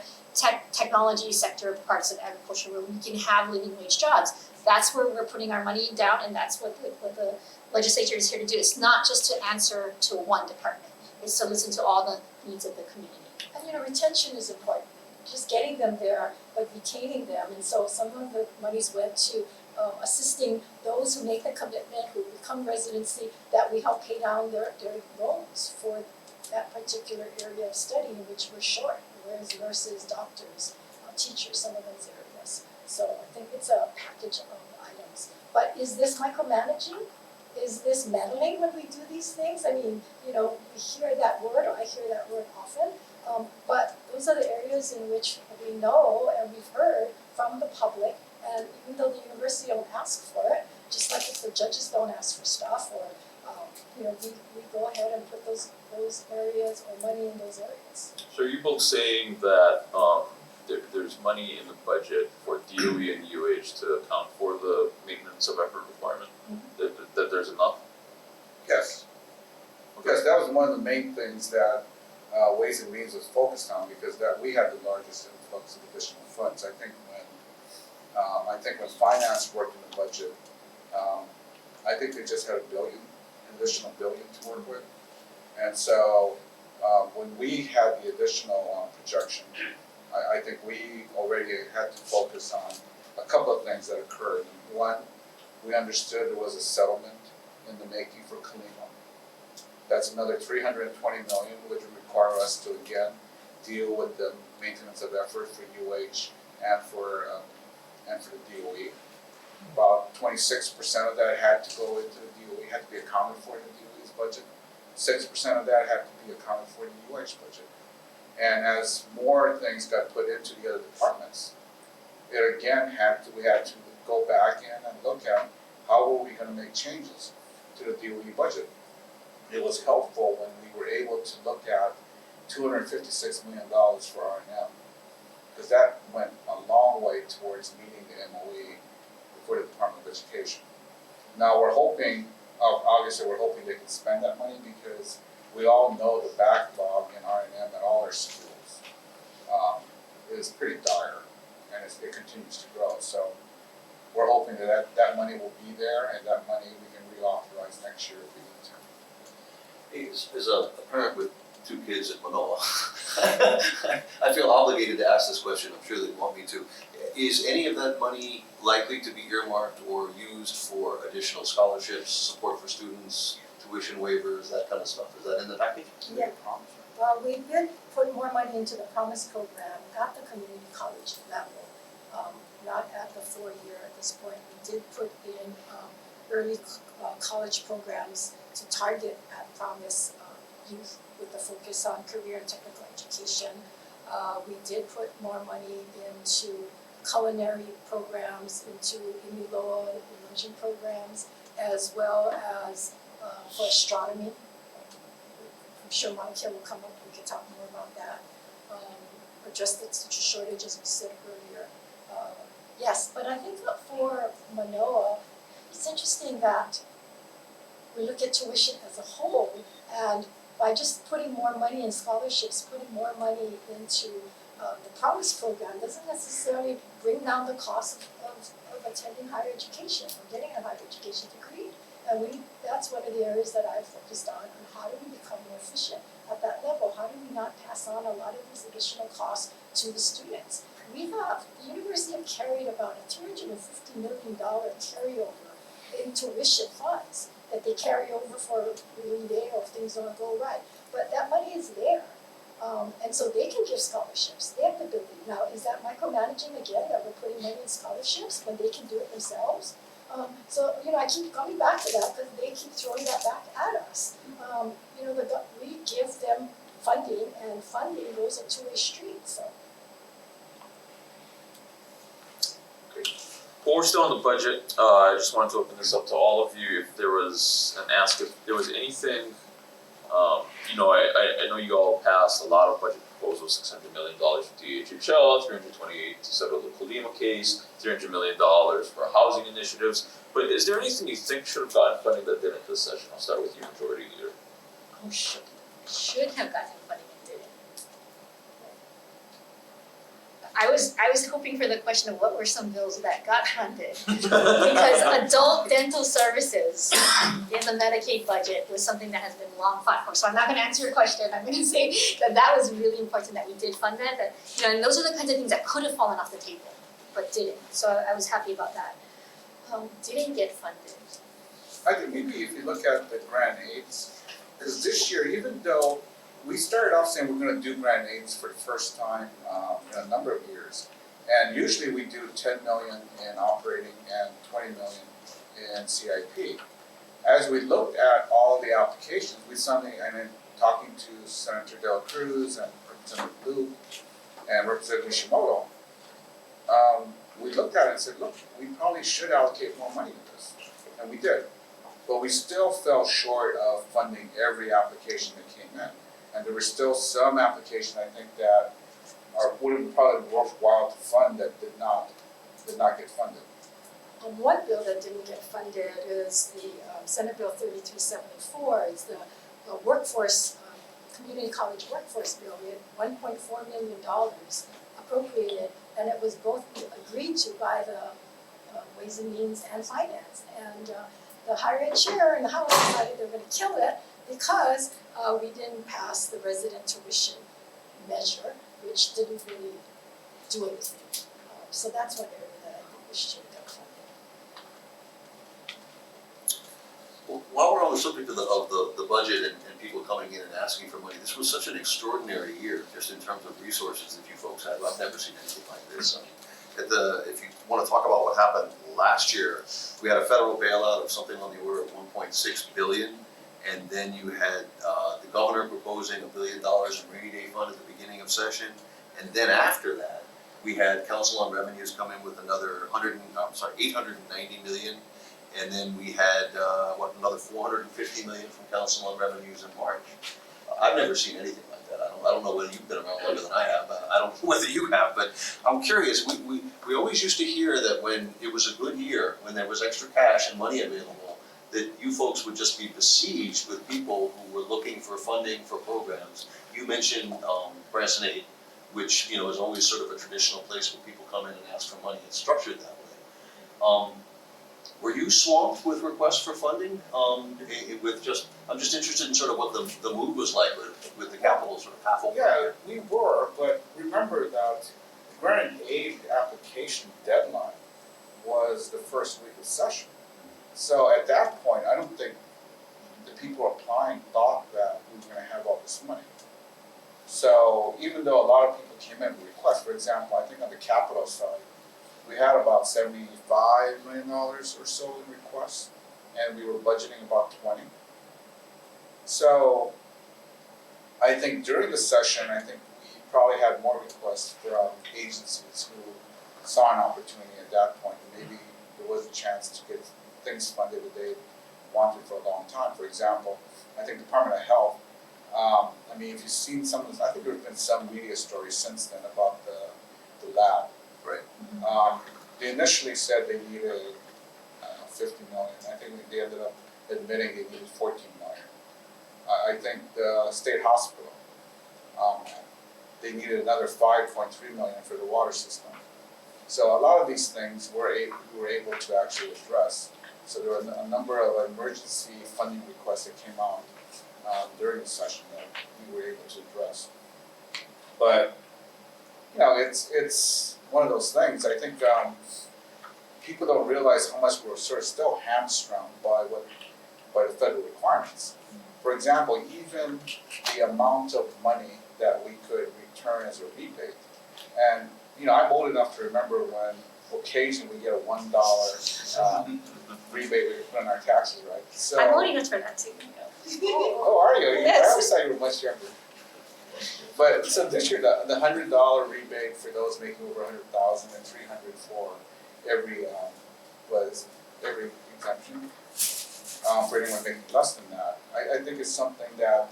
technology sector parts of agriculture where we can have living wage jobs. That's where we're putting our money down, and that's what the legislature is here to do. It's not just to answer to one department, it's to listen to all the needs of the community. And retention is important, just getting them there, but retaining them. And so some of the monies went to assisting those who make the commitment, who become residency, that we help pay down their loans for that particular area of study in which we're short, whereas nurses, doctors, teachers, some of those areas. So I think it's a package of items. But is this micromanaging? Is this meddling when we do these things? I mean, we hear that word, or I hear that word often, but those are the areas in which we know and we've heard from the public, and even though the university don't ask for it, just like if the judges don't ask for stuff, or we go ahead and put those areas or money in those areas. So are you both saying that there's money in the budget for DOE and UH to account for the maintenance of effort requirement? That there's enough? Yes. Okay. Yes, that was one of the main things that Ways and Means was focused on, because that we had the largest influx of additional funds. I think when finance worked in the budget, I think they just had an additional billion to work with. And so when we had the additional projection, I think we already had to focus on a couple of things that occurred. One, we understood there was a settlement in the making for Kalima. That's another $320 million, which would require us to again deal with the maintenance of effort for UH and for the DOE. About 26% of that had to go into the DOE, had to be accounted for in the DOE's budget. 6% of that had to be accounted for in the UH budget. And as more things got put into the other departments, we had to go back in and look at how were we going to make changes to the DOE budget. It was helpful when we were able to look at $256 million for R&M, because that went a long way towards meeting the MOE for the Department of Education. Now we're hoping they can spend that money, because we all know the backlog in R&M at all our schools is pretty dire, and it continues to grow. So we're hoping that money will be there, and that money we can reauthorize next year if we need to. As a parent with 2 kids at Manoa, I feel obligated to ask this question. I'm sure they want me to. Is any of that money likely to be earmarked or used for additional scholarships, support for students, tuition waivers, that kind of stuff? Is that in the package? Yeah. Well, we did put more money into the Promise program at the community college level, not at the 4-year at this point. We did put in early college programs to target at Promise youth with the focus on career and technical education. We did put more money into culinary programs, into Imiloa immersion programs, as well as for astronomy. I'm sure Mauna Kea will come up, we can talk more about that. Address the teacher shortage, as we said earlier. Yes, but I think that for Manoa, it's interesting that we look at tuition as a whole, and by just putting more money in scholarships, putting more money into the Promise program doesn't necessarily bring down the cost of attending higher education or getting a higher education degree. And that's one of the areas that I've focused on how do we become more efficient at that level? How do we not pass on a lot of these additional costs to the students? The university have carried about a $250 million carryover in tuition funds that they carry over for rainy day or if things don't go right. But that money is there. And so they can give scholarships. They have the ability. Now, is that micromanaging again, that we're putting money in scholarships when they can do it themselves? So, I keep coming back to that because they keep throwing that back at us. We give them funding and funding goes a two-way street, so. While we're still on the budget, I just wanted to open this up to all of you, if there was if there was anything, I know you all passed a lot of budget proposals, $600 million for DHHL, $328 to settle the Colima case, $300 million for housing initiatives, but is there anything you think should have gotten funding that didn't this session? I'll start with you, Majority Leader. Oh, should have gotten funding and didn't. I was hoping for the question of what were some bills that got funded. Because adult dental services in the Medicaid budget was something that has been long fought for. So I'm not gonna answer your question, I'm gonna say that was really important that we did fund that, and those are the kinds of things that could have fallen off the table, but didn't. So I was happy about that. Didn't get funded. I think maybe if you look at the grant aids, because this year, even though we started off saying we're gonna do grant aids for the first time in a number of years. And usually we do 10 million in operating and 20 million in CIP. As we looked at all the applications, we suddenly, and in talking to Senator Del Cruz and Representative Luke and Representative Nishimoto, we looked at it and said, look, we probably should allocate more money to this, and we did. But we still fell short of funding every application that came in. And there were still some applications, I think, that would have probably been worthwhile to fund that did not get funded. One bill that didn't get funded is the Senate Bill 3374, is the workforce, community college workforce bill. We had $1.4 million appropriated, and it was both agreed to by the Ways and Means and Finance. And the higher ed chair in the House decided they were going to kill it because we didn't pass the resident tuition measure, which didn't really do anything. So that's one area that I think we should have funded. Well, while we're on the subject of the budget and people coming in and asking for money, this was such an extraordinary year, just in terms of resources that you folks had. I've never seen anything like this. I mean, if you want to talk about what happened last year, we had a federal bailout of something on the order of $1.6 billion. And then you had the governor proposing $1 billion in rainy day fund at the beginning of session. And then after that, we had Council on Revenues come in with another $890 million. And then we had, another $450 million from Council on Revenues in March. I've never seen anything like that. I don't know whether you've been around longer than I have. I don't know whether you have, but I'm curious. We always used to hear that when it was a good year, when there was extra cash and money available, that you folks would just be besieged with people who were looking for funding for programs. You mentioned Branson Aid, which is always sort of a traditional place where people come in and ask for money. It's structured that way. Were you swamped with requests for funding? I'm just interested in sort of what the mood was like with the capital sort of half open. Yeah, we were, but remember that the grant aid application deadline was the first week of session. So at that point, I don't think the people applying thought that we were gonna have all this money. So even though a lot of people came in with requests, for example, I think on the capital side, we had about $75 million or so in requests, and we were budgeting about 20. So I think during the session, I think we probably had more requests from agencies who saw an opportunity at that point. Maybe there was a chance to get things funded that they wanted for a long time. For example, I think Department of Health, if you've seen some of this, I think there's been some media stories since then about the lab. Right. They initially said they needed, 50 million. I think they ended up admitting they needed 14 million. I think the state hospital, they needed another 5.3 million for the water system. So a lot of these things we were able to actually address. So there were a number of emergency funding requests that came out during the session that we were able to address. But it's one of those things. I think people don't realize how much we're sort of still hamstrung by the federal requirements. For example, even the amount of money that we could return as a rebate, and I'm old enough to remember when occasionally we get a $1 rebate we could put on our taxes, right? So. I'm voting for that too. Oh, are you? I Yes. always thought you were much younger. But, so this year, the $100 rebate for those making over 100,000 and 300 for every, every exemption, for anyone making less than that. I think it's something that,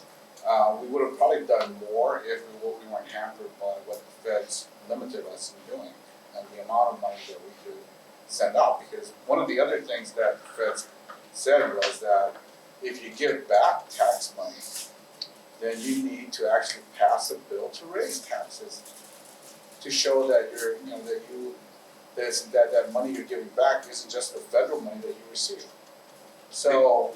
we would have probably done more if we weren't hampered by what the feds limited us in doing and the amount of money that we could send out. Because one of the other things that the feds said was that if you give back tax money, then you need to actually pass a bill to raise taxes to show that you're, that money you're giving back isn't just the federal money that you receive. So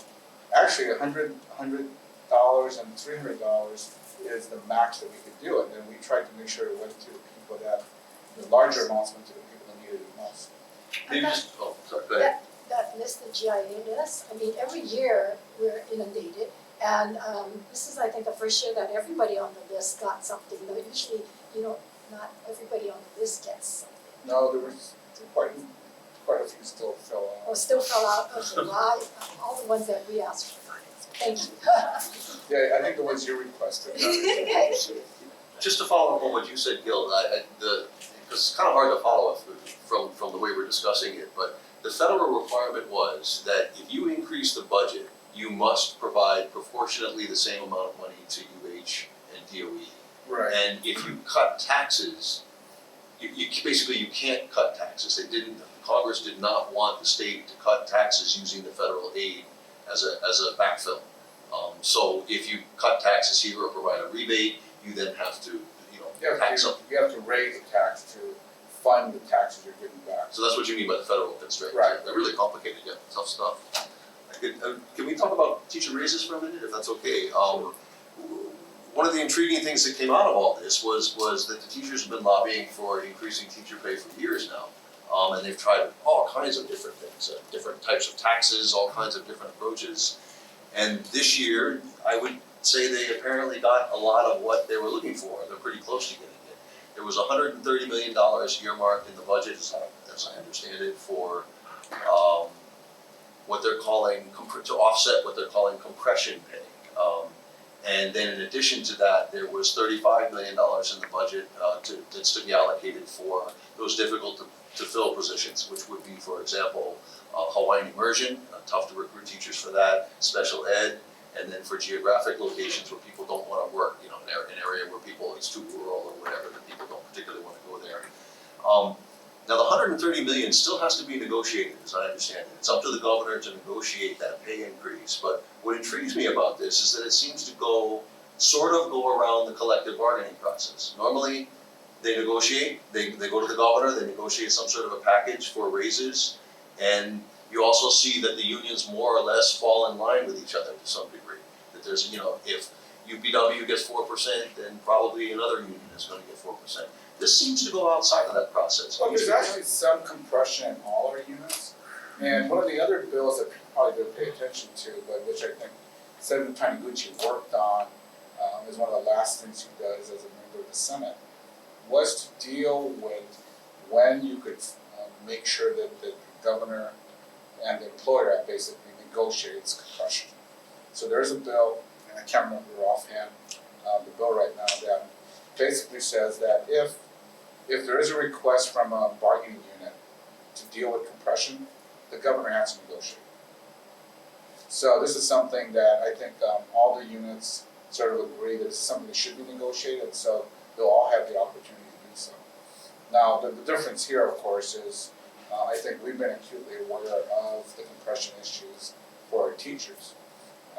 actually $100 and $300 is the max that we could do, and then we tried to make sure it went to the people that, the larger amounts went to the people that needed it most. Maybe just, sorry, go ahead. That list, the GIA list, I mean, every year we're inundated. And this is, I think, the first year that everybody on the list got something. Though usually, not everybody on the list gets something. No, there was quite a few still fell out. Or still fell out. Okay, well, all the ones that we asked for. Thank you. Yeah, I think the ones you requested. Thank you. Just to follow up on what you said, Gil, because it's kind of hard to follow up from the way we're discussing it, but the federal requirement was that if you increase the budget, you must provide proportionately the same amount of money to UH and DOE. Right. And if you cut taxes, you basically you can't cut taxes. Congress did not want the state to cut taxes using the federal aid as a backfill. So if you cut taxes here or provide a rebate, you then have to tax something. You have to raise the tax to fund the taxes you're giving back. So that's what you mean by the federal constraints. Right. They're really complicated, yeah, tough stuff. Can we talk about teacher raises for a minute, if that's okay? One of the intriguing things that came out of all this was that the teachers have been lobbying for increasing teacher pay for years now. And they've tried all kinds of different things, different types of taxes, all kinds of different approaches. And this year, I would say they apparently got a lot of what they were looking for. They're pretty close to getting it. There was $130 million earmarked in the budget, as I understand it, for what they're calling, to offset what they're calling compression pay. And then in addition to that, there was $35 million in the budget that's to be allocated for those difficult to fill positions, which would be, for example, Hawaiian immersion, tough to recruit teachers for that, special ed, and then for geographic locations where people don't want to work, an area where it's too rural or whatever, that people don't particularly want to go there. Now the $130 million still has to be negotiated, as I understand it. It's up to the governor to negotiate that pay increase. But what intrigues me about this is that it seems to go around the collective bargaining process. Normally, they negotiate, they go to the governor, they negotiate some sort of a package for raises, and you also see that the unions more or less fall in line with each other to some degree. That there's, if UPW gets 4%, then probably another union is going to get 4%. This seems to go outside of that process. Well, there's actually some compression in all our units. And one of the other bills that people probably don't pay attention to, but which I think Senator Taniguchi worked on, is one of the last things he does as a member of the Senate, was to deal with when you could make sure that the governor and the employer basically negotiates compression. So there's a bill, and I can't remember offhand the bill right now, that basically says that if there is a request from a bargaining unit to deal with compression, the governor has to negotiate. So this is something that I think all the units sort of agree that it's something that should be negotiated, so they'll all have the opportunity to do so. Now, the difference here, of course, is I think we've been acutely aware of the compression issues for our teachers.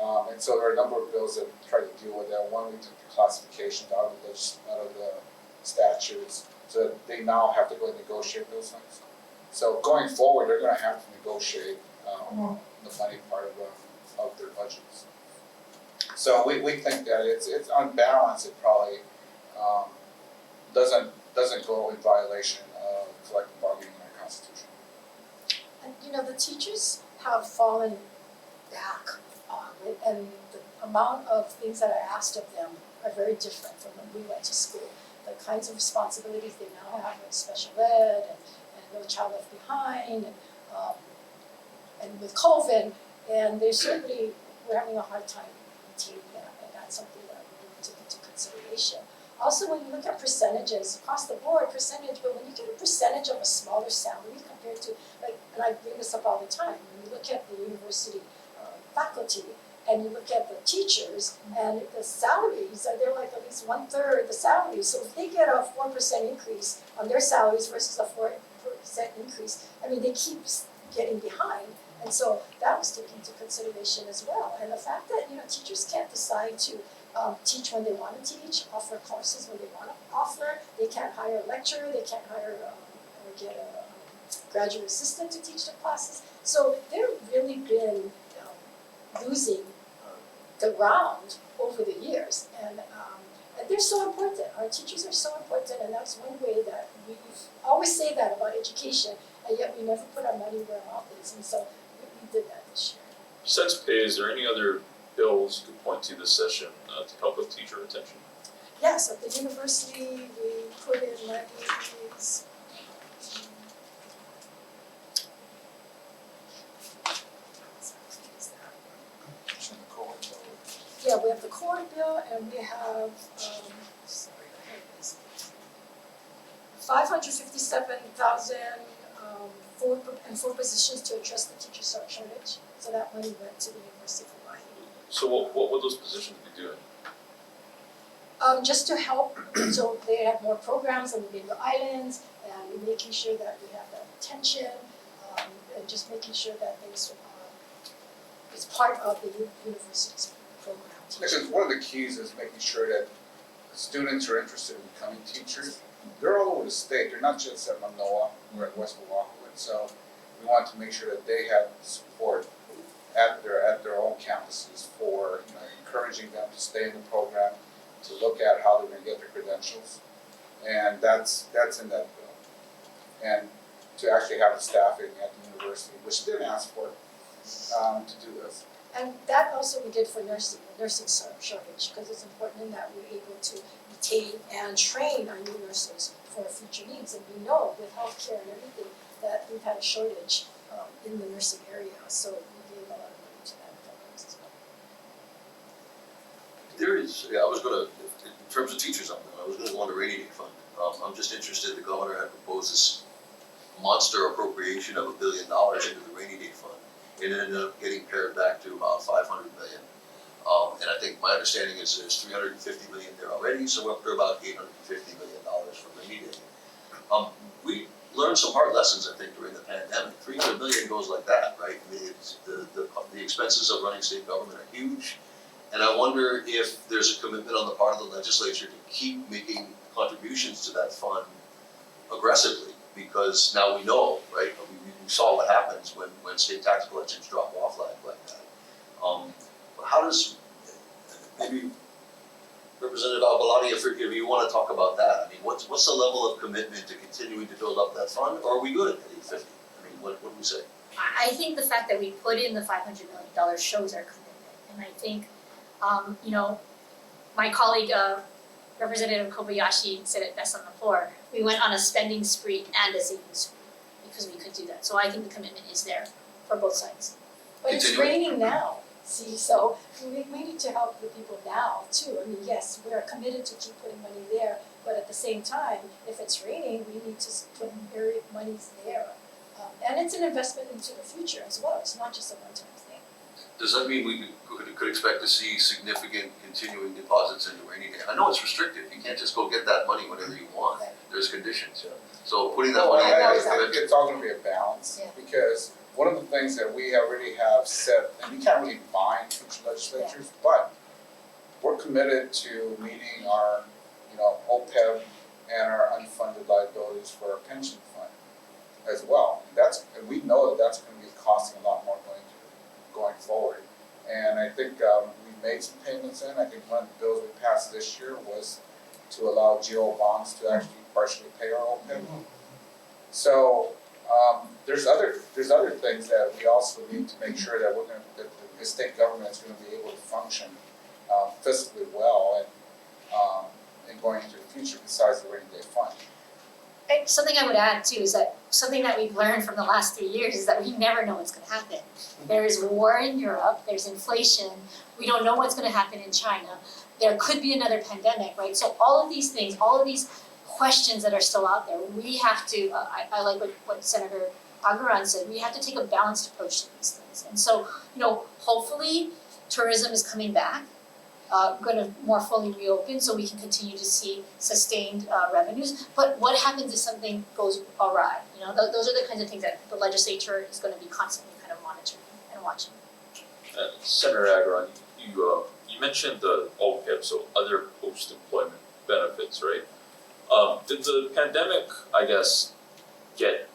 And so there are a number of bills that try to deal with that. One, we took the classifications out of the statutes, so that they now have to go and negotiate those things. So going forward, they're gonna have to negotiate the money part of their budgets. So we think that it's on balance, it probably doesn't go in violation of collective bargaining in our Constitution. And the teachers have fallen back on it, and the amount of things that are asked of them are very different from when we went to school. The kinds of responsibilities they now have with special ed and No Child Left Behind, and and with COVID, and they certainly, we're having a hard time maintaining that, and that's something that we need to take into consideration. Also, when you look at percentages, across the board percentage, but when you get a percentage of a smaller salary compared to, like, and I bring this up all the time, when you look at the university faculty, and you look at the teachers, and the salaries, they're like at least 1/3 the salary. So if they get a 4% increase on their salaries versus a 4% increase, I mean, they keep getting behind. And so that was taken into consideration as well. And the fact that, teachers can't decide to teach when they want to teach, offer courses when they want to offer, they can't hire a lecturer, they can't hire or get a graduate assistant to teach the classes. So they've really been losing the ground over the years, and they're so important. Our teachers are so important, and that's one way that we always say that about education, and yet we never put our money where our mouth is, and so we did that this year. Besides pay, is there any other bills you could point to this session to help with teacher retention? Yes, at the university, we put in monies. Yeah, we have the core bill and we have, sorry, here it is. 557,000 for positions to address the teacher shortage. So that money went to the University of Hawaii. So what would those positions be doing? Just to help, so they have more programs on the bigger islands and making sure that we have that retention, and just making sure that things is part of the university's program. Because one of the keys is making sure that students are interested in becoming teachers. They're all over the state, they're not just at Manoa or at West Oahu, and so we want to make sure that they have support at their own campuses for encouraging them to stay in the program, to look at how they're going to get their credentials, and that's in that bill. And to actually have the staffing at the university, which they didn't ask for, to do this. And that also we did for nursing shortage, because it's important that we're able to retain and train our new nurses for future needs. And we know with healthcare and everything that we've had a shortage in the nursing area, so we gave a lot of money to that programs as well. I was gonna, in terms of teachers, I was gonna go on the rainy day fund. I'm just interested, the governor had proposed this monster appropriation of $1 billion into the rainy day fund. It ended up getting pared back to about 500 million. And I think my understanding is there's 350 million there already, so we're up to about $850 million for rainy day. We learned some hard lessons, I think, during the pandemic. 300 million goes like that, right? I mean, the expenses of running state government are huge. And I wonder if there's a commitment on the part of the legislature to keep making contributions to that fund aggressively, because now we know, right? We saw what happens when state tax collections drop off like that. How does, maybe Representative Au Belatti, if you want to talk about that, I mean, what's the level of commitment to continuing to build up that fund, or are we good at 850? I mean, what do we say? I think the fact that we put in the $500 million shows our commitment, and I think, my colleague, Representative Kobayashi said it best on the floor. We went on a spending spree and a saving spree because we could do that. So I think the commitment is there for both sides. But it's raining now, see, so we need to help the people now too. I mean, yes, we're committed to keep putting money there, but at the same time, if it's raining, we need to put monies there. And it's an investment into the future as well, it's not just a one-time thing. Does that mean we could expect to see significant continuing deposits into rainy day? I know it's restricted, you can't just go get that money whenever you want, Right. There's conditions. So putting that Well, money I know in exactly. there, It's all gonna be a balance, Yeah. because one of the things that we already have set, and we can't really bind future legislatures, but we're committed to meeting our, OPEB and our unfunded liabilities for our pension fund as well. And we know that that's gonna be costing a lot more going forward. And I think we made some payments in. I think one of the bills we passed this year was to allow GO bonds to actually partially pay our OPEB. So there's other things that we also need to make sure that that the state government is going to be able to function fiscally well and going into the future besides the rainy day fund. Something I would add too is that something that we've learned from the last 3 years is that we never know what's gonna happen. There is war in Europe, there's inflation, we don't know what's gonna happen in China, there could be another pandemic, right? So all of these things, all of these questions that are still out there, we have to, I like what Senator Agaran said, we have to take a balanced approach to these things. And so, hopefully tourism is coming back, gonna more fully reopen so we can continue to see sustained revenues. But what happens if something goes awry? Those are the kinds of things that the legislature is gonna be constantly kind of monitoring and watching. Senator Agaran, you mentioned the OPEB, so other post-employment benefits, right? Did the pandemic, I guess, get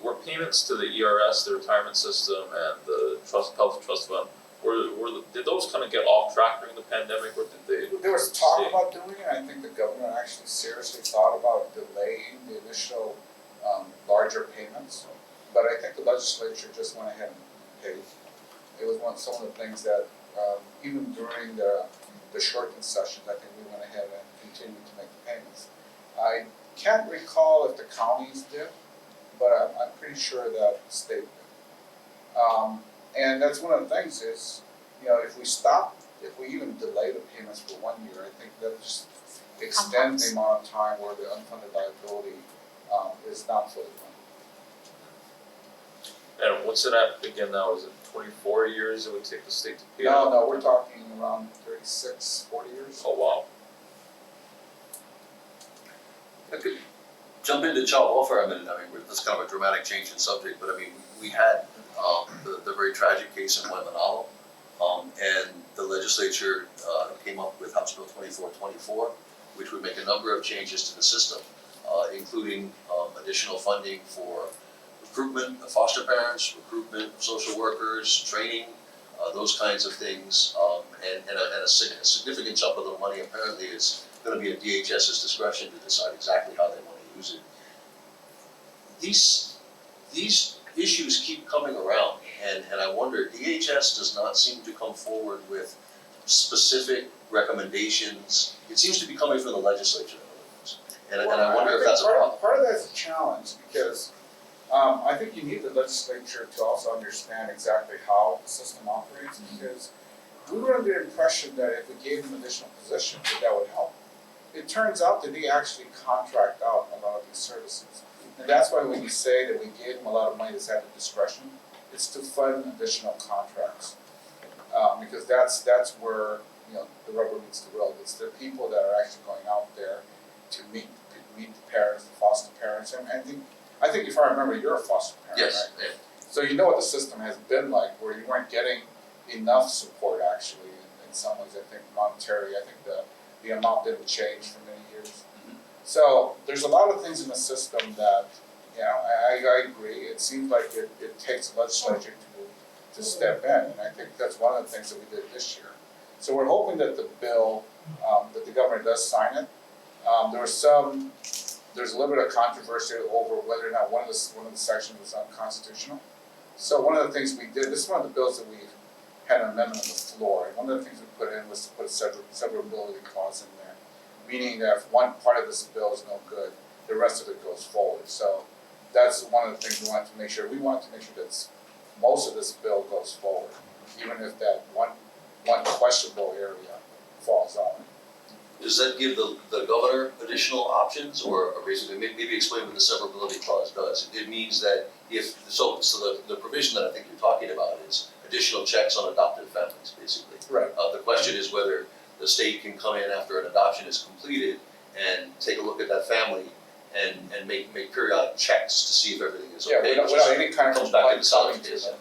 were payments to the ERS, the retirement system, and the health trust fund, did those kind of get off track during the pandemic, or did they? There was talk stay? about doing it, I think the governor actually seriously thought about delaying the initial larger payments. But I think the legislature just went ahead and paid. It was some of the things that, even during the shortened sessions, I think we went ahead and continued to make the payments. I can't recall if the counties did, but I'm pretty sure that the state did. And that's one of the things is, if we even delay the payments for 1 year, I think that just extends the amount of time where the unfunded liability is not fully funded. And what's it at again now? Is it 24 years it would take the state to pay? No, we're talking around 36, 40 years. Oh wow. I could jump into child welfare a minute. I mean, that's kind of a dramatic change in subject, but I mean, we had the very tragic case in Waimanalo, and the legislature came up with House Bill 2424, which would make a number of changes to the system, including additional funding for recruitment of foster parents, recruitment of social workers, training, those kinds of things, and a significant chunk of the money apparently is going to be at DHS's discretion to decide exactly how they want to use it. These issues keep coming around, and I wonder, DHS does not seem to come forward with specific recommendations. It seems to be coming from the legislature, in other words. And I wonder if that's a problem. Part of that's a challenge because I think you need the legislature to also understand exactly how the system operates, because we were under the impression that if we gave them additional positions, that would help. It turns out that they actually contract out a lot of these services. And that's why when you say that we gave them a lot of money that's at their discretion, it's to fund additional contracts. Because that's where, the rubber meets the road. It's the people that are actually going out there to meet the parents, the foster parents. And I think if I remember, you're a foster parent, Yes, right? yeah. So you know what the system has been like, where you weren't getting enough support actually in some ways. I think monetary, I think the amount didn't change for many years. Mhm. So there's a lot of things in the system that, I agree. It seems like it takes the legislature to step in, and I think that's one of the things that we did this year. So we're hoping that the bill, that the governor does sign it. There's a little bit of controversy over whether or not one of the sections was unconstitutional. So one of the things we did, this is one of the bills that we had an amendment on the floor, and one of the things we put in was to put a severability clause in there, meaning that if one part of this bill is no good, the rest of it goes forward. So that's one of the things we wanted to make sure. We wanted to make sure that most of this bill goes forward, even if that one questionable area falls out. Does that give the governor additional options, or basically, maybe explain what the severability clause does? It means that the provision that I think you're talking about is additional checks on adopted families, basically. Right. The question is whether the state can come in after an adoption is completed and take a look at that family and make periodic checks to see if everything is okay. Without any kind of Comes back to the complaint solid coming to case. them.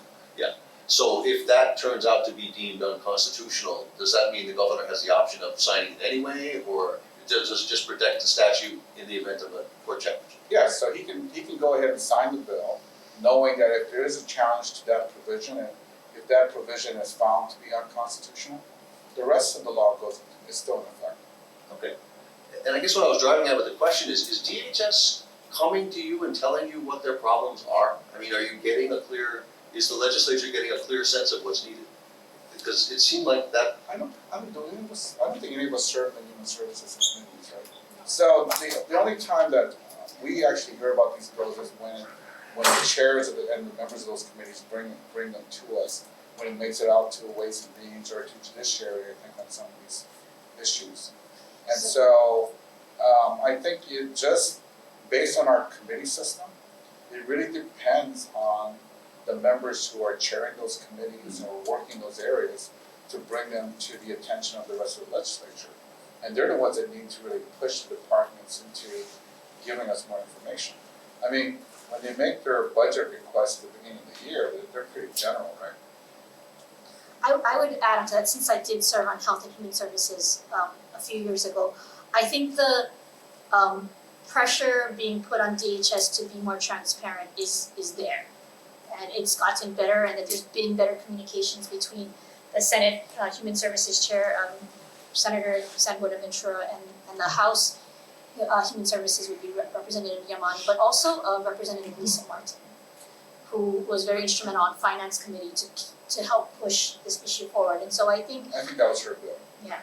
So if that turns out to be deemed unconstitutional, does that mean the governor has the option of signing it anyway, or does it just protect the statute in the event of a court challenge? Yes, so he can go ahead and sign the bill, knowing that if there is a challenge to that provision, and if that provision is found to be unconstitutional, the rest of the law is still in effect. Okay. And I guess what I was driving at with the question is DHS coming to you and telling you what their problems are? I mean, is the legislature getting a clear sense of what's needed? Because it seemed like that, I don't think any of us serve in the human services committees, right? So the only time that we actually hear about these bills is when the chairs and the members of those committees bring them to us, when it makes it out to Ways and Means or to Judiciary, I think, on some of these issues. And so, I think it just, based on our committee system, it really depends on the members who are chairing those committees or working those areas to bring them to the attention of the rest of the legislature. And they're the ones that need to really push the departments into giving us more information. I mean, when they make their budget requests at the beginning of the year, they're pretty general, right? I would add to that, since I did serve on Health and Human Services a few years ago, I think the pressure being put on DHS to be more transparent is there. And it's gotten better, and that there's been better communications between the Senate Human Services Chair, Senator San Buenaventura, and the House Human Services would be Representative Yamani, but also Representative Lisa Martin, who was very instrumental on Finance Committee to help push this issue forward. And so I think I think that was her bill. and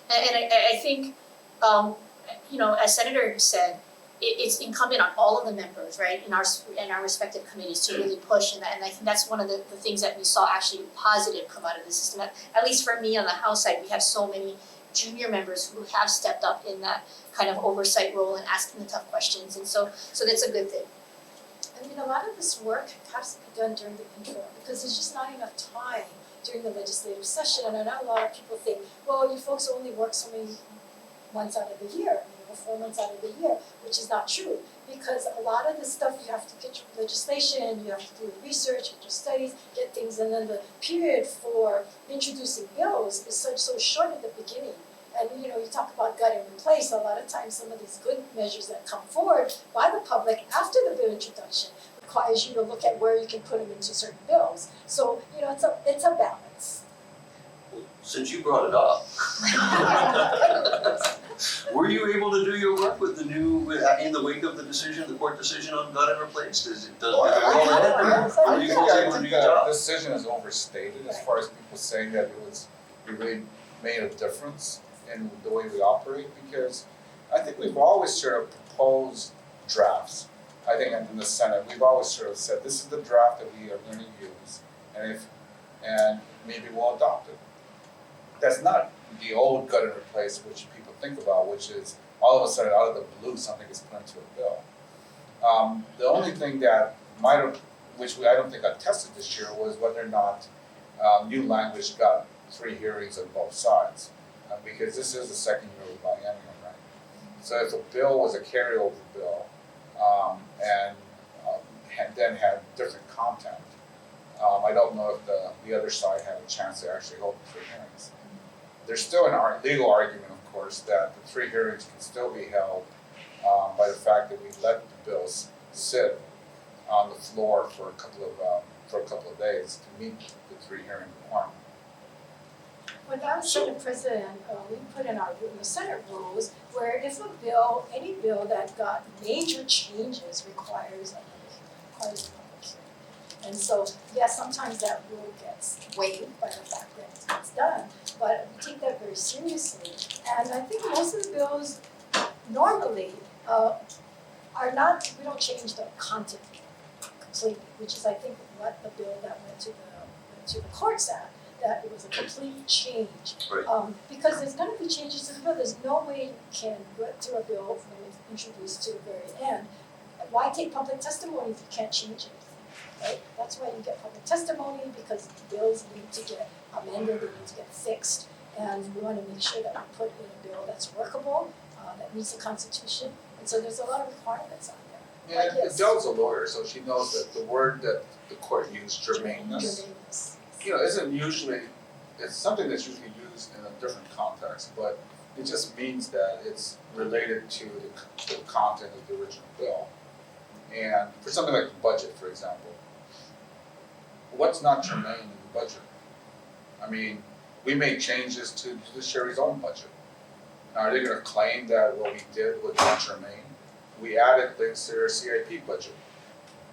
I think, as Senator said, it's incumbent on all of the members, right, in our respective committees to really push, and I think that's one of the things that we saw actually positive come out of the system. At least for me on the House side, we have so many junior members who have stepped up in that kind of oversight role and asking the tough questions, and so that's a good thing. I mean, a lot of this work has to be done during the interim because there's just not enough time during the legislative session. And I know a lot of people think, well, you folks only work so many months out of the year, 4 months out of the year, which is not true. Because a lot of the stuff you have to get your legislation, you have to do research, get your studies, get things, and then the period for introducing bills is so short at the beginning. And you talk about gut and replace, a lot of times some of these good measures that come forward by the public after the bill introduction requires you to look at where you can put them into certain bills. So, it's a balance. since you brought it up, were you able to do your work with in the wake of the decision, the court decision on gut and replaced? Does it go ahead? Are you folks able to do your the job? decision is overstated as far as people saying that it really made a difference in the way we operate, because I think we've always sort of proposed drafts. I think in the Senate, we've always sort of said, this is the draft that we are going to use, and maybe we'll adopt it. That's not the old gut and replace which people think about, which is all of a sudden out of the blue something is put into a bill. The only thing that I don't think got tested this year was whether or not new language got 3 hearings on both sides, because this is the second year of the biennium, right? So if a bill was a carryover bill, and then had different content, I don't know if the other side had a chance to actually hold the 3 hearings. There's still an legal argument, of course, that the 3 hearings can still be held by the fact that we let the bills sit on the floor for a couple of days to meet the 3 hearing requirement. When I was Senate President, we put in the Senate rules where if any bill that got major changes requires a public hearing. And so, yes, sometimes that rule gets waived by the fact that it's done, but we take that very seriously. And I think most of the bills normally we don't change the content completely, which is I think what the bill that went to the courts at, that it was a complete change. Right. Because there's gonna be changes to the bill, there's no way you can go through a bill when it's introduced to the very end. Why take public testimony if you can't change anything, right? That's why you get public testimony, because bills need to get amended, they need to get fixed, and we wanna make sure that we put in a bill that's workable, that meets the Constitution, and so there's a lot of requirements on there. Yeah, Like, yes. Dell's a lawyer, so she knows that the word that the court used, germaneness, Germaneness. isn't usually, it's something that's usually used in a different context, but it just means that it's related to the content of the original bill. And for something like the budget, for example, what's not germane in the budget? I mean, we made changes to the judiciary's own budget. Now, are they gonna claim that what we did was not germane? We added things to their CIP budget.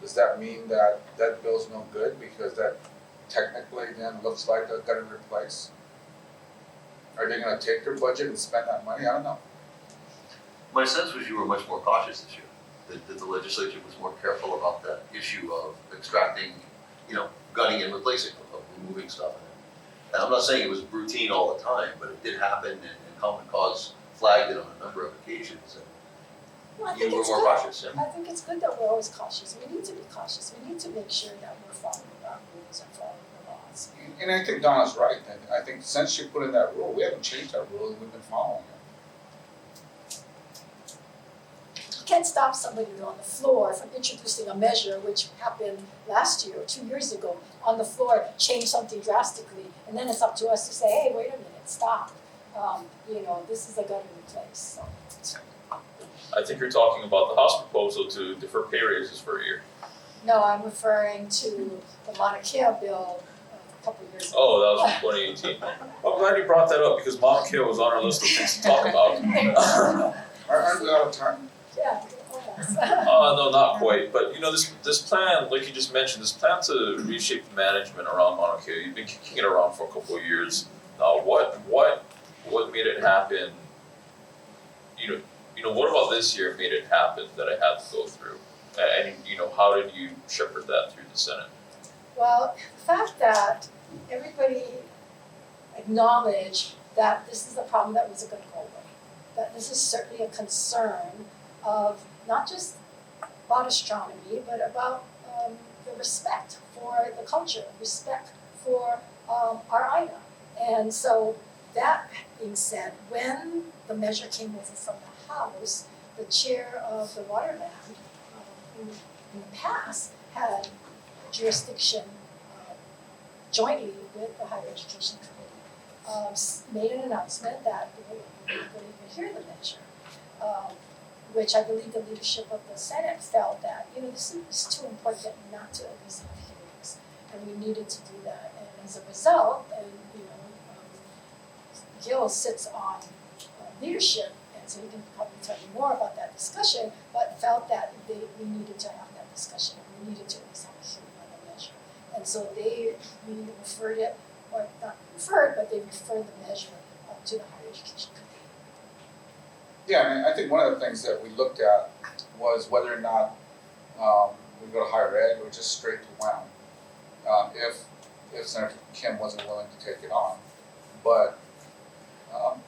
Does that mean that bill's no good because that technically then looks like a gut and replace? Are they gonna take their budget and spend that money? I don't know. My sense was you were much more cautious this year, that the legislature was more careful about that issue of extracting, gutting and replacing, of removing stuff. And I'm not saying it was routine all the time, but it did happen, and Common Cause flagged it on a number of occasions, Well, I and think you were it's more good. cautious, yeah. I think it's good that we're always cautious. We need to be cautious. We need to make sure that we're following our rules and following the laws. And I think Donna's right, and I think since she put in that rule, we haven't changed that rule, and we've been following it. You can't stop somebody on the floor from introducing a measure which happened last year or 2 years ago on the floor, change something drastically, and then it's up to us to say, hey, wait a minute, stop. This is a gut and replace. So. I think you're talking about the House proposal to defer pay raises for a year. No, I'm referring to the Mauna Kea bill a couple of years ago. Oh, that was from 2018. I'm glad you brought that up because Mauna Kea was on our list of things to talk about. Aren't we out of time? Yeah, almost. No, not quite. But this plan, like you just mentioned, this plan to reshape the management around Mauna Kea, you've been kicking it around for a couple of years. What made it happen? What about this year made it happen that I had to go through? And how did you shepherd that through the Senate? Well, the fact that everybody acknowledged that this is a problem that wasn't going to go away, that this is certainly a concern of not just about astronomy, but about the respect for the culture, respect for our Aina. And so that being said, when the measure came over from the House, the chair of the Waterland, who in the past had jurisdiction jointly with the Higher Education Committee, made an announcement that we wouldn't even hear the measure, which I believe the leadership of the Senate felt that, this is too important not to at least have hearings, and we needed to do that. And as a result, Gil sits on leadership, and so he can probably tell you more about that discussion, but felt that we needed to have that discussion, and we needed to at least have a hearing on the measure. And so we referred it, or not referred, but they referred the measure to the Higher Education Committee. Yeah, I think one of the things that we looked at was whether or not we go to higher ed or just straight to WAM, if Senator Kim wasn't willing to take it on. But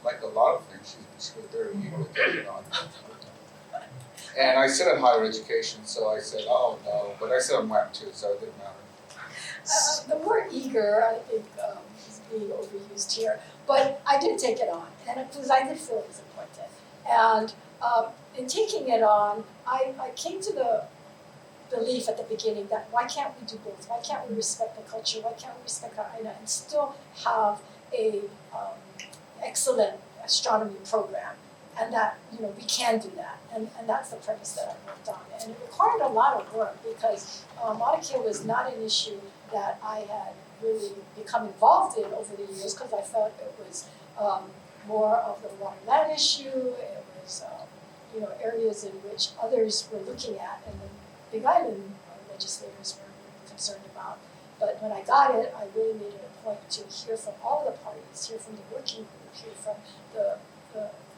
like a lot of things, she was very eager to take it on. And I sit in higher education, so I said, oh no, but I sit on WAM too, so it didn't matter. The word eager, I think, is being overused here, but I did take it on, and because I did feel it was important. And in taking it on, I came to the belief at the beginning that why can't we do both? Why can't we respect the culture? Why can't we respect our Aina and still have a excellent astronomy program? And that, we can do that. And that's the premise that I worked on. And it required a lot of work because Mauna Kea was not an issue that I had really become involved in over the years because I felt it was more of the waterland issue. It was, areas in which others were looking at and the Big Island legislators were really concerned about. But when I got it, I really made it a point to hear from all the parties, hear from the working group, hear from the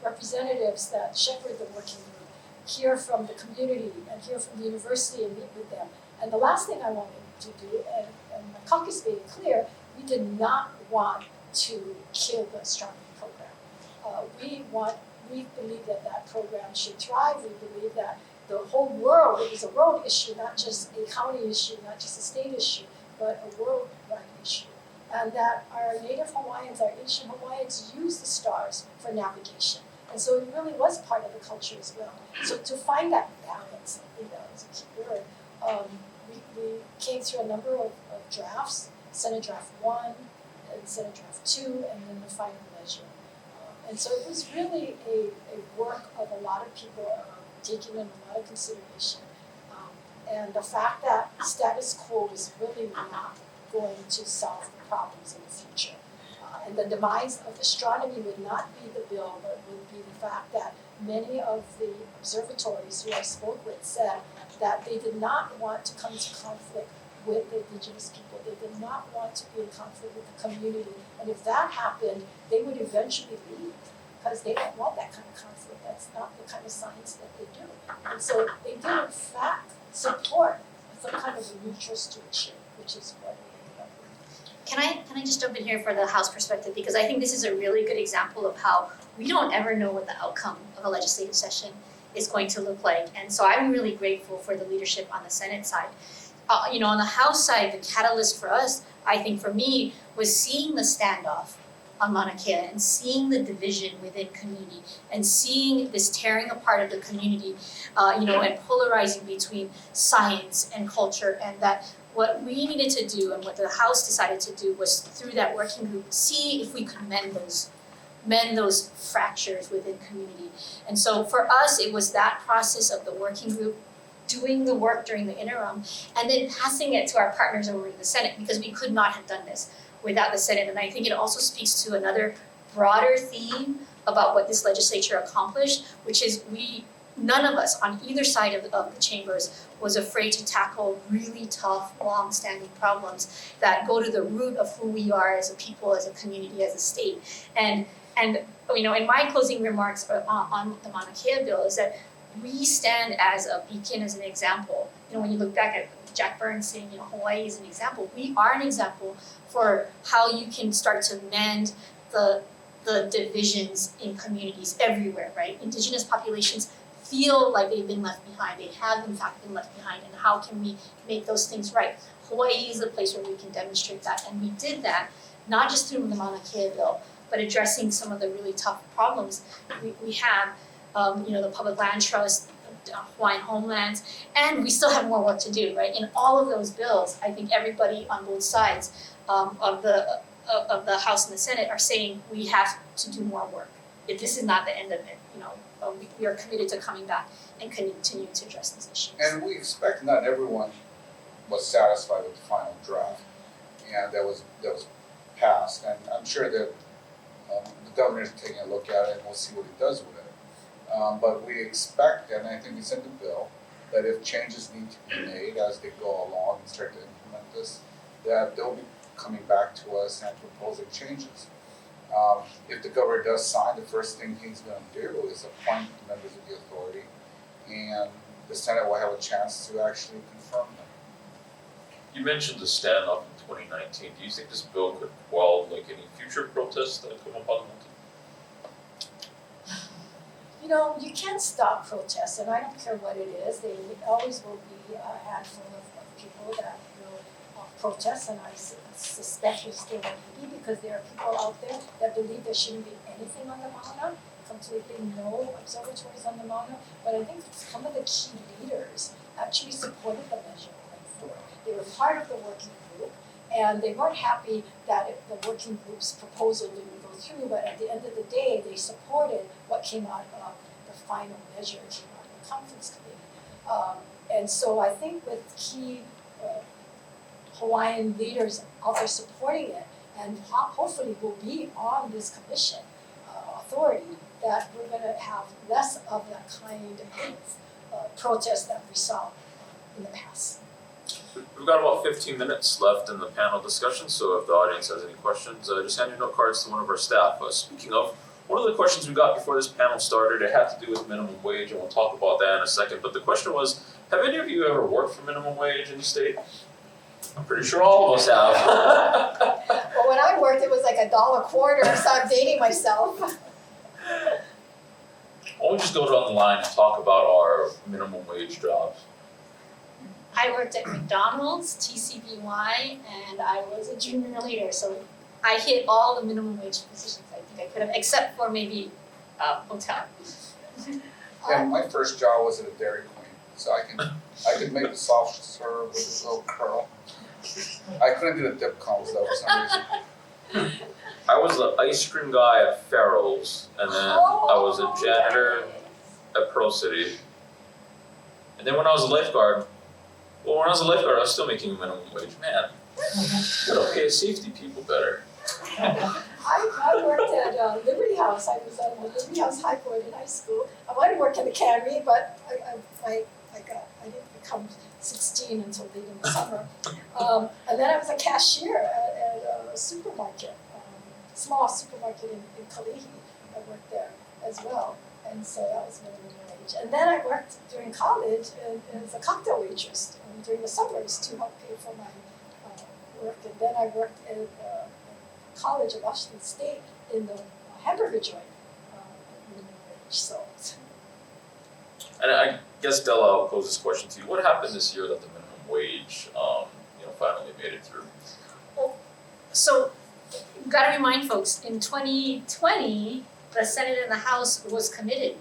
representatives that shepherd the working group, hear from the community and hear from the university and meet with them. And the last thing I wanted to do, and my caucus made it clear, we did not want to kill the astronomy program. We believe that program should thrive. We believe that the whole world, it is a world issue, not just a county issue, not just a state issue, but a worldwide issue. And that our native Hawaiians, our ancient Hawaiians use the stars for navigation. And so it really was part of the culture as well. So to find that balance, I think that was a key word. We came through a number of drafts, Senate Draft 1, and Senate Draft 2, and then the final measure. And so it was really a work of a lot of people taking in a lot of consideration. And the fact that status quo is really not going to solve the problems in the future. And the demise of astronomy would not be the bill, but would be the fact that many of the observatories who I spoke with said that they did not want to come into conflict with the indigenous people. They did not want to be in conflict with the community. And if that happened, they would eventually leave because they don't want that kind of conflict. That's not the kind of science that they do. And so they did in fact support some kind of a neutral stewardship, which is what we ended up with. Can I just jump in here for the House perspective, because I think this is a really good example of how we don't ever know what the outcome of a legislative session is going to look like. And so I'm really grateful for the leadership on the Senate side. On the House side, the catalyst for us, I think for me, was seeing the standoff on Mauna Kea and seeing the division within community and seeing this tearing apart of the community, and polarizing between science and culture, and that what we needed to do and what the House decided to do was through that working group, see if we could mend those fractures within community. And so for us, it was that process of the working group doing the work during the interim and then passing it to our partners over to the Senate, because we could not have done this without the Senate. And I think it also speaks to another broader theme about what this legislature accomplished, which is none of us on either side of the chambers was afraid to tackle really tough, long-standing problems that go to the root of who we are as a people, as a community, as a state. And in my closing remarks on the Mauna Kea bill is that we stand as a beacon, as an example. When you look back at Jack Burns saying, Hawaii is an example, we are an example for how you can start to mend the divisions in communities everywhere, right? Indigenous populations feel like they've been left behind. They have in fact been left behind, and how can we make those things right? Hawaii is a place where we can demonstrate that, and we did that not just through the Mauna Kea bill, but addressing some of the really tough problems we have. The Public Land Trust, Hawaiian homelands, and we still have more work to do, right? In all of those bills, I think everybody on both sides of the House and the Senate are saying we have to do more work. If this is not the end of it, we are committed to coming back and continue to address these issues. And we expect not everyone was satisfied with the final draft, and that was passed. And I'm sure that the governor is taking a look at it, and we'll see what he does with it. But we expect, and I think it's in the bill, that if changes need to be made as they go along and start to implement this, that they'll be coming back to us and proposing changes. If the governor does sign, the first thing he's going to do is appoint the members of the authority, and the Senate will have a chance to actually confirm them. You mentioned the standoff in 2019. Do you think this bill could quell any future protests that come up on the mountain? You can't stop protests, and I don't care what it is. There always will be a handful of people that will protest, and I suspect there still will be, because there are people out there that believe there shouldn't be anything on the Mauna, completely no observatories on the Mauna. But I think some of the key leaders actually supported the measure going forward. They were part of the working group, and they weren't happy that the working group's proposal didn't go through, but at the end of the day, they supported what came out of the final measure, came out of the conference committee. And so I think with key Hawaiian leaders out there supporting it, and hopefully will be on this commission authority, that we're going to have less of that kind of protest that we saw in the past. We've got about 15 minutes left in the panel discussion, so if the audience has any questions, just hand your note cards to one of our staff. Speaking of, one of the questions we got before this panel started, it had to do with minimum wage, and we'll talk about that in a second. But the question was, have any of you ever worked for minimum wage in the state? I'm pretty sure all of us have. Well, when I worked, it was like $1.25, so I'm dating myself. Why don't we just go down the line and talk about our minimum wage jobs? I worked at McDonald's, TCBY, and I was a junior leader, so I hit all the minimum wage positions I think I could have, except for maybe hotel. And my first job was at a Dairy Queen, so I could make the soft serve with a little curl. I couldn't do the dip cones though for some reason. I was the ice cream guy at Farrell's, and then I was a janitor at Pearl City. And then when I was a lifeguard, I was still making minimum wage. Man, gotta pay safety people better. I worked at Liberty House. I was on the Liberty House High Court in high school. I wanted to work in the cannery, but I didn't come 16 until late in the summer. And then I was a cashier at a supermarket, small supermarket in Kalihi. I worked there as well, and so that was minimum wage. And then I worked during college as a cocktail waitress during the summers to help pay for my work. And then I worked at college at Washington State in the hamburger joint, minimum wage. So. And I guess Della, I'll pose this question to you. What happened this year that the minimum wage, finally made it through? So, you gotta remind folks, in 2020, the Senate and the House was committed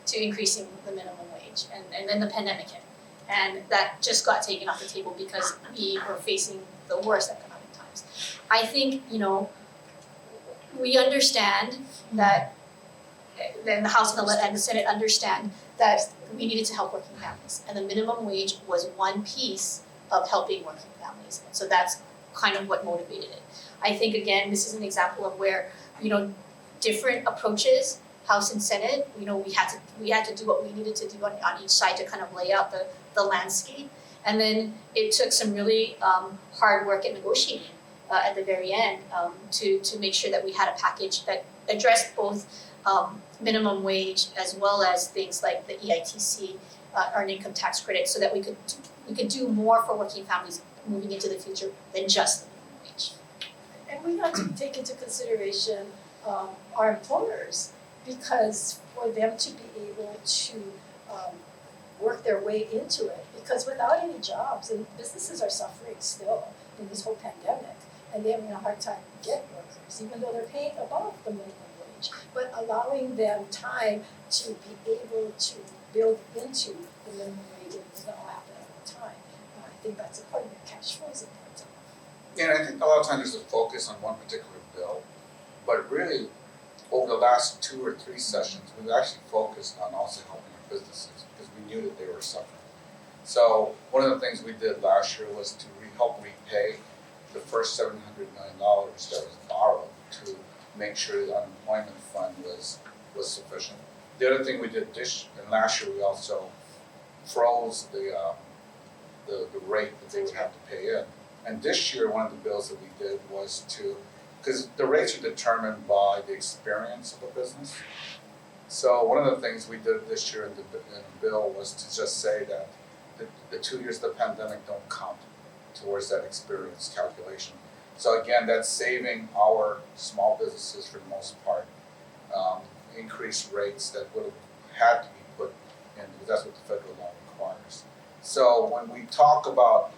to increasing the minimum wage, and then the pandemic hit. And that just got taken off the table because we were facing the worst economic times. I think, we understand that, then the House and the Senate understand that we needed to help working families, and the minimum wage was one piece of helping working families. And so that's kind of what motivated it. I think, again, this is an example of where, different approaches, House and Senate, we had to do what we needed to do on each side to kind of lay out the landscape. And then it took some really hard work at negotiating at the very end to make sure that we had a package that addressed both minimum wage as well as things like the EITC, earned income tax credit, so that we could do more for working families moving into the future than just the minimum wage. And we have to take into consideration our employers, because for them to be able to work their way into it, because without any jobs, and businesses are suffering still in this whole pandemic, and they're having a hard time getting workers, even though they're paying above the minimum wage, but allowing them time to be able to build into the minimum wage, and it doesn't all happen at one time. I think that's important. Cash flow is important. And I think a lot of times there's a focus on one particular bill, but really, over the last 2 or 3 sessions, we've actually focused on also helping our businesses because we knew that they were suffering. So one of the things we did last year was to help repay the first $700 million that was borrowed to make sure the unemployment fund was sufficient. The other thing we did last year, we also froze the rate that they would have to pay in. And this year, one of the bills that we did was because the rates are determined by the experience of a business. So one of the things we did this year in the bill was to just say that the 2 years of the pandemic don't count towards that experience calculation. So again, that's saving our small businesses for the most part, increased rates that would have had to be put in, because that's what the federal law requires. So when we talk about,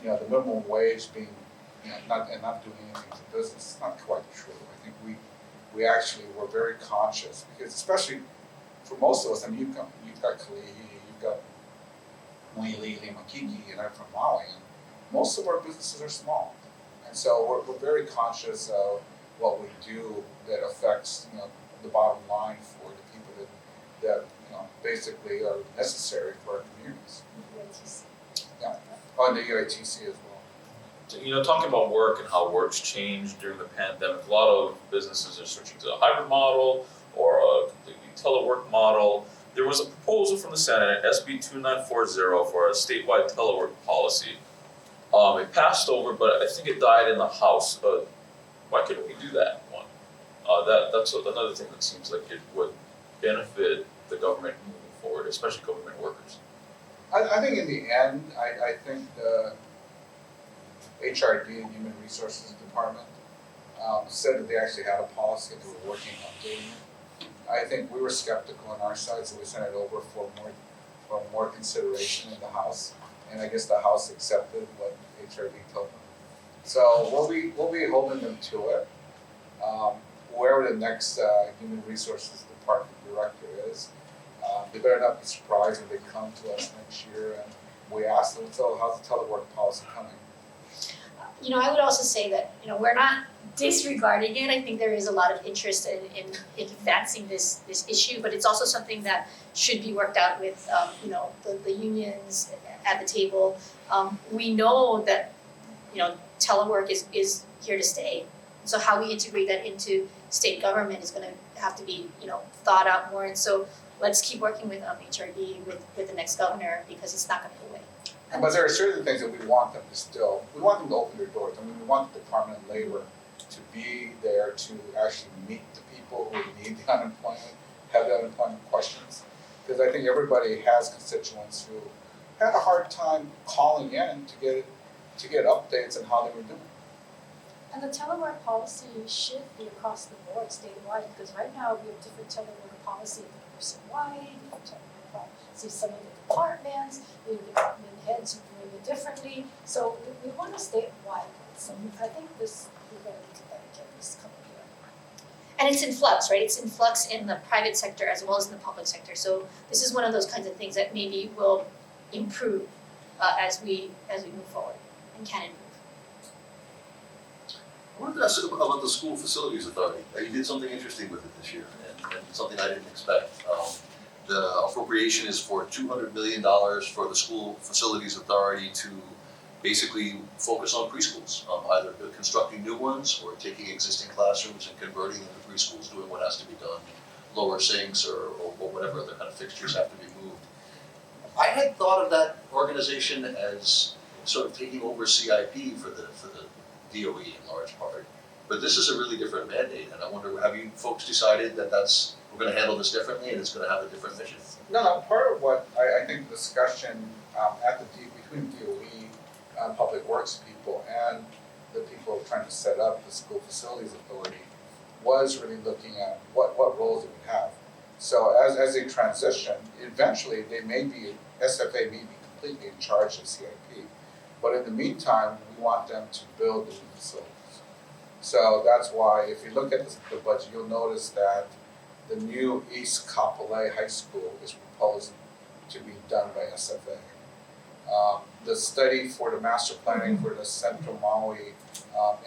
the minimum wage being, not doing anything to business, it's not quite true. I think we actually were very conscious, because especially for most of us, you've got Kalihi, you've got Moilili, Makiki, and I'm from Maui, and most of our businesses are small. And so we're very conscious of what we do that affects, the bottom line for the people that basically are necessary for our communities. Yeah, on the UITC as well. Talking about work and how work's changed during the pandemic, a lot of businesses are switching to a hybrid model or a completely telework model. There was a proposal from the Senate, SB 2940, for a statewide telework policy. It passed over, but I think it died in the House. Why couldn't we do that one? That's another thing that seems like it would benefit the government moving forward, especially government workers. I think in the end, I think the HRD, Human Resources Department, said that they actually had a policy, they were working on updating it. I think we were skeptical on our side, so we sent it over for more consideration in the House, and I guess the House accepted what HRD told them. So we'll be holding them to it. Whoever the next Human Resources Department director is, they better not be surprised when they come to us next year and we ask them, so how's the telework policy coming? I would also say that, we're not disregarding it. I think there is a lot of interest in advancing this issue, but it's also something that should be worked out with, the unions at the table. We know that, telework is here to stay. So how we integrate that into state government is gonna have to be, thought out more. And so let's keep working with HRD, with the next governor, because it's not gonna go away. But there are certain things that we want them to open their doors. I mean, we want the Department of Labor to be there to actually meet the people who need the unemployment, have the unemployment questions. Because I think everybody has constituents who had a hard time calling in to get updates on how they were doing. And the telework policy should be across the board statewide, because right now we have different telework policy nationwide, different telework policy, some of the departments, the department heads are doing it differently. So we want a statewide, so I think we're gonna look at that again this coming year. And it's in flux, right? It's in flux in the private sector as well as in the public sector. So this is one of those kinds of things that maybe will improve as we move forward and can improve. I wanted to ask about the School Facilities Authority. You did something interesting with it this year, and something I didn't expect. The appropriation is for $200 million for the School Facilities Authority to basically focus on preschools, either constructing new ones or taking existing classrooms and converting them to preschools, doing what has to be done, lower sinks or whatever other kind of fixtures have to be moved. I had thought of that organization as sort of taking over CIP for the DOE in large part, but this is a really different mandate, and I wonder, have you folks decided that we're going to handle this differently and it's going to have a different mission? No, part of what I think the discussion between DOE, Public Works people, and the people trying to set up the School Facilities Authority was really looking at what roles it would have. So as they transition, eventually SFA may be completely in charge of CIP. But in the meantime, we want them to build the new facilities. So that's why, if you look at the budget, you'll notice that the new East Kapolei High School is proposed to be done by SFA. The study for the master planning for the Central Maui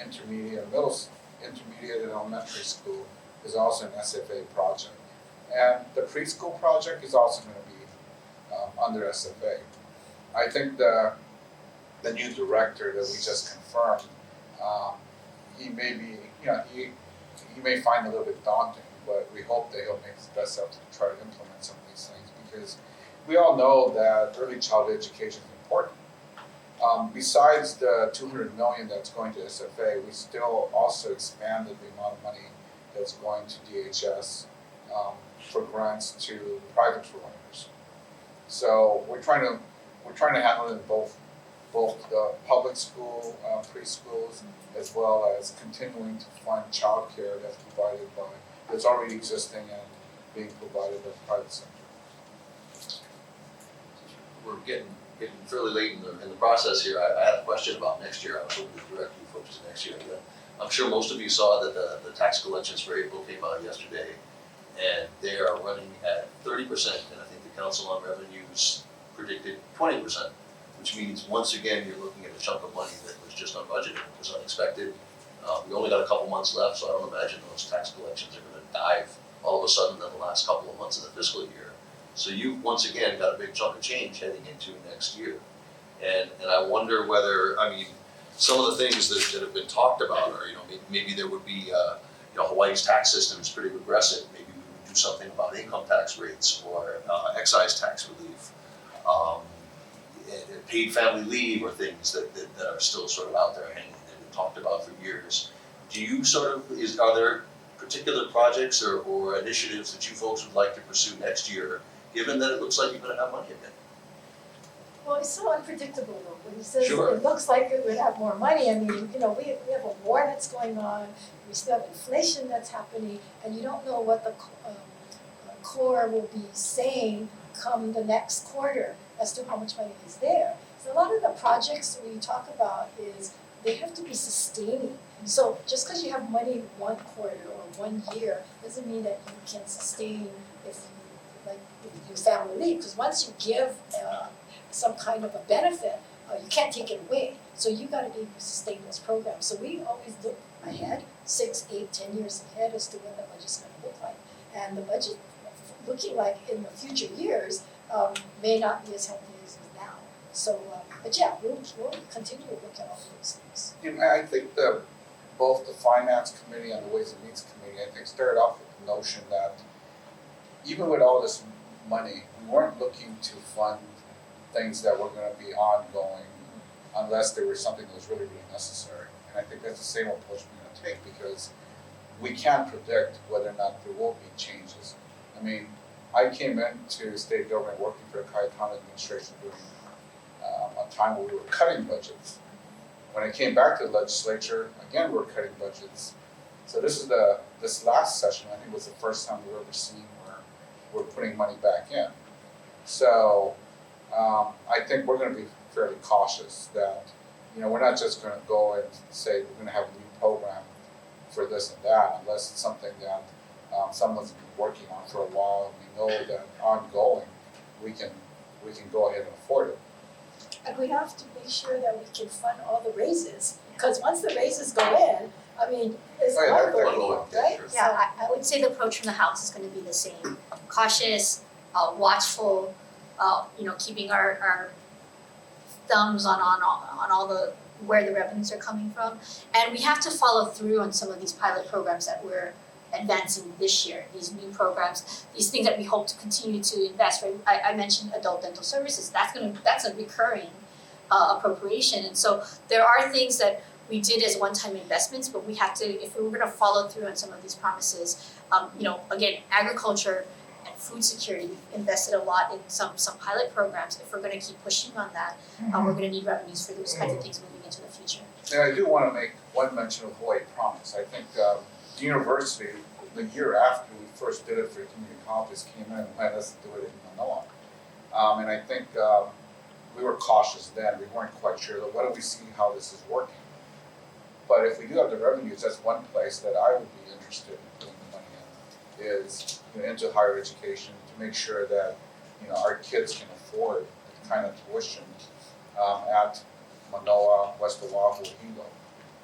intermediate and elementary school is also an SFA project. And the preschool project is also going to be under SFA. I think the new director that we just confirmed, he may be, he may find it a little bit daunting, but we hope that he'll make his best effort to try to implement some of these things, because we all know that early childhood education is important. Besides the $200 million that's going to SFA, we still also expanded the amount of money that's going to DHS for grants to private providers. So we're trying to handle it in both the public school preschools, as well as continuing to fund childcare that's already existing and being provided by the private sector. We're getting fairly late in the process here. I had a question about next year. I was hoping to direct you folks to next year. But I'm sure most of you saw that the tax collections for April came out yesterday, and they are running at 30%, and I think the Council on Revenues predicted 20%. Which means, once again, you're looking at a chunk of money that was just unbudgeted, it was unexpected. We only got a couple months left, so I don't imagine those tax collections are going to dive all of a sudden in the last couple of months of the fiscal year. So you've once again got a big chunk of change heading into next year. And I wonder whether, some of the things that have been talked about are, maybe there would be, Hawaii's tax system is pretty regressive. Maybe we would do something about income tax rates or excise tax relief. Paid family leave or things that are still sort of out there hanging, that have been talked about for years. Do you are there particular projects or initiatives that you folks would like to pursue next year, given that it looks like you're going to have money again? Well, it's so unpredictable though, when he says Sure. it looks like we're gonna have more money, we have a war that's going on, we still have inflation that's happening, and you don't know what the core will be saying come the next quarter as to how much money is there. So a lot of the projects we talk about is they have to be sustaining. So just because you have money one quarter or 1 year doesn't mean that you can sustain if you do family leave, because once you give some kind of a benefit, you can't take it away. So you got to be able to sustain those programs. So we always look ahead, 6, 8, 10 years ahead as to what the budget's going to look like. And the budget looking like in the future years may not be as healthy as it is now. So, but yeah, we'll continue to look at all those things. I think both the Finance Committee and the Ways and Means Committee, I think, started off with the notion that even with all this money, we weren't looking to fund things that were gonna be ongoing unless there was something that was really, really necessary. And I think that's the same approach we're gonna take because we can't predict whether or not there will be changes. I mean, I came into state government working for the Cayetano administration during a time where we were cutting budgets. When I came back to the legislature, again, we were cutting budgets. So this last session, I think, was the first time we've ever seen where we're putting money back in. So I think we're gonna be fairly cautious that, we're not just gonna go and say we're gonna have a new program for this and that, unless it's something that someone's been working on for a while, and we know that ongoing, we can go ahead and afford it. And we have to make sure that we can fund all the raises, because once the raises go in, I mean, it's Oh, yeah, they're ongoing, going, yeah, right? sure. Yeah, I would say the approach from the House is gonna be the same, cautious, watchful, keeping our thumbs on all the, where the revenues are coming from. And we have to follow through on some of these pilot programs that we're advancing this year, these new programs, these things that we hope to continue to invest, right? I mentioned adult dental services, that's a recurring appropriation. And so there are things that we did as one-time investments, but we have to, if we were gonna follow through on some of these promises, again, agriculture and food security, we've invested a lot in some pilot programs. If we're gonna keep pushing on that, we're gonna need revenues for those kinds of things moving into the future. And I do wanna make one mention of Hawaii Promise. I think the university, the year after we first did it for community colleges, came in and let us do it in Manoa. And I think we were cautious then, we weren't quite sure, what do we see how this is working? But if we do have the revenues, that's one place that I would be interested in putting the money in, is into higher education to make sure that our kids can afford the kind of tuition at Manoa, West Oahu, Hilo,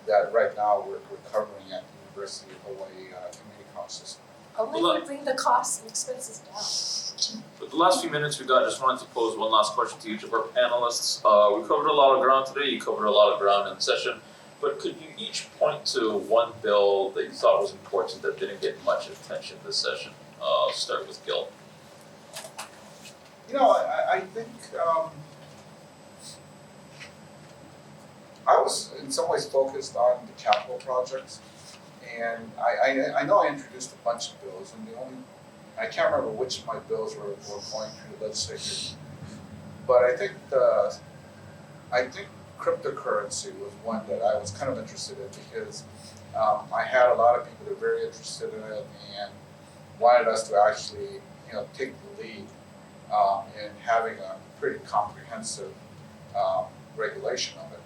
that right now we're covering at the University of Hawaii Community College System. Hopefully we bring the costs and expenses down. With the last few minutes we got, I just wanted to pose one last question to each of our panelists. We covered a lot of ground today, you covered a lot of ground in the session, but could you each point to one bill that you thought was important that didn't get much attention this session? I'll start with Gil. I think I was in some ways focused on the capital projects, and I know I introduced a bunch of bills, and I can't remember which of my bills were going through the legislature, but I think cryptocurrency was one that I was kind of interested in because I had a lot of people that were very interested in it and wanted us to actually take the lead in having a pretty comprehensive regulation of it.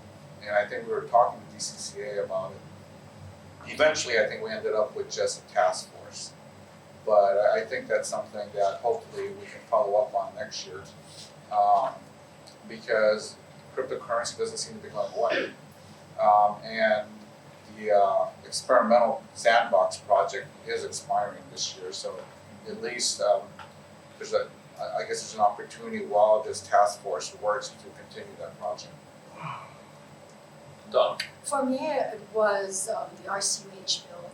And I think we were talking to DCCA about it. Eventually, I think we ended up with just a task force. But I think that's something that hopefully we can follow up on next year, because cryptocurrency doesn't seem to be going away. And the experimental sandbox project is expiring this year, so at least I guess there's an opportunity while this task force works to continue that project. Donna. For me, it was the RCUH bill,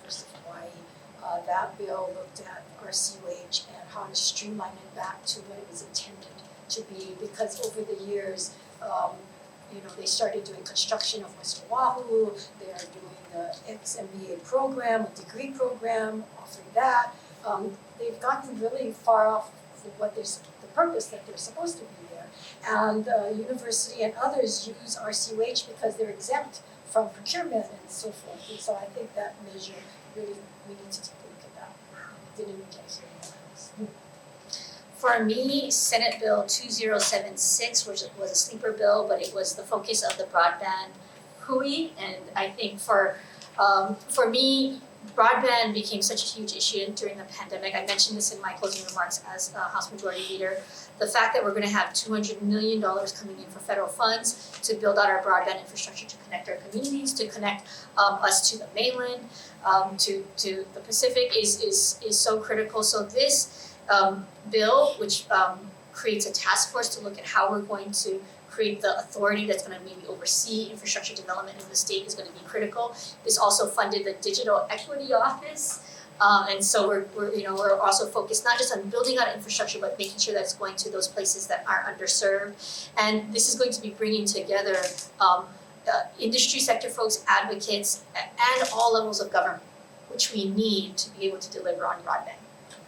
first of Hawaii. That bill looked at RCUH and how to streamline it back to what it was intended to be, because over the years, they started doing construction of West Oahu, they are doing the ex-MBA program, a degree program, offering that. They've gotten really far off for the purpose that they're supposed to be there. And the university and others use RCUH because they're exempt from procurement and so forth. And so I think that measure really, we need to take a look at that. Didn't get here in the House. For me, Senate Bill 2076 was a sleeper bill, but it was the focus of the broadband hui, and I think for me, broadband became such a huge issue during the pandemic. I mentioned this in my closing remarks as House Majority Leader. The fact that we're going to have $200 million coming in for federal funds to build out our broadband infrastructure to connect our communities, to connect us to the mainland, to the Pacific is so critical. So this bill, which creates a task force to look at how we're going to create the authority that's going to maybe oversee infrastructure development in the state, is going to be critical. This also funded the Digital Equity Office, And so we're also focused not just on building out infrastructure, but making sure that it's going to those places that are underserved. And this is going to be bringing together industry sector folks, advocates, and all levels of government, which we need to be able to deliver on broadband.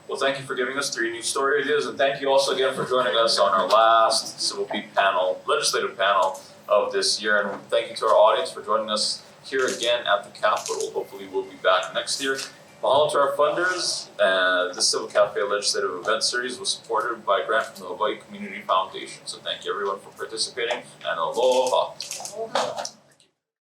Well, thank you for giving us 3 new story ideas, and thank you also again for joining us on our last Civil Beat panel, legislative panel of this year. And thank you to our audience for joining us here again at the Capitol. Hopefully we'll be back next year. Mahalo to our funders. This Civil Cafe Legislative Event Series was supported by a grant from the Hawaii Community Foundation. So thank you everyone for participating, and aloha. Aloha.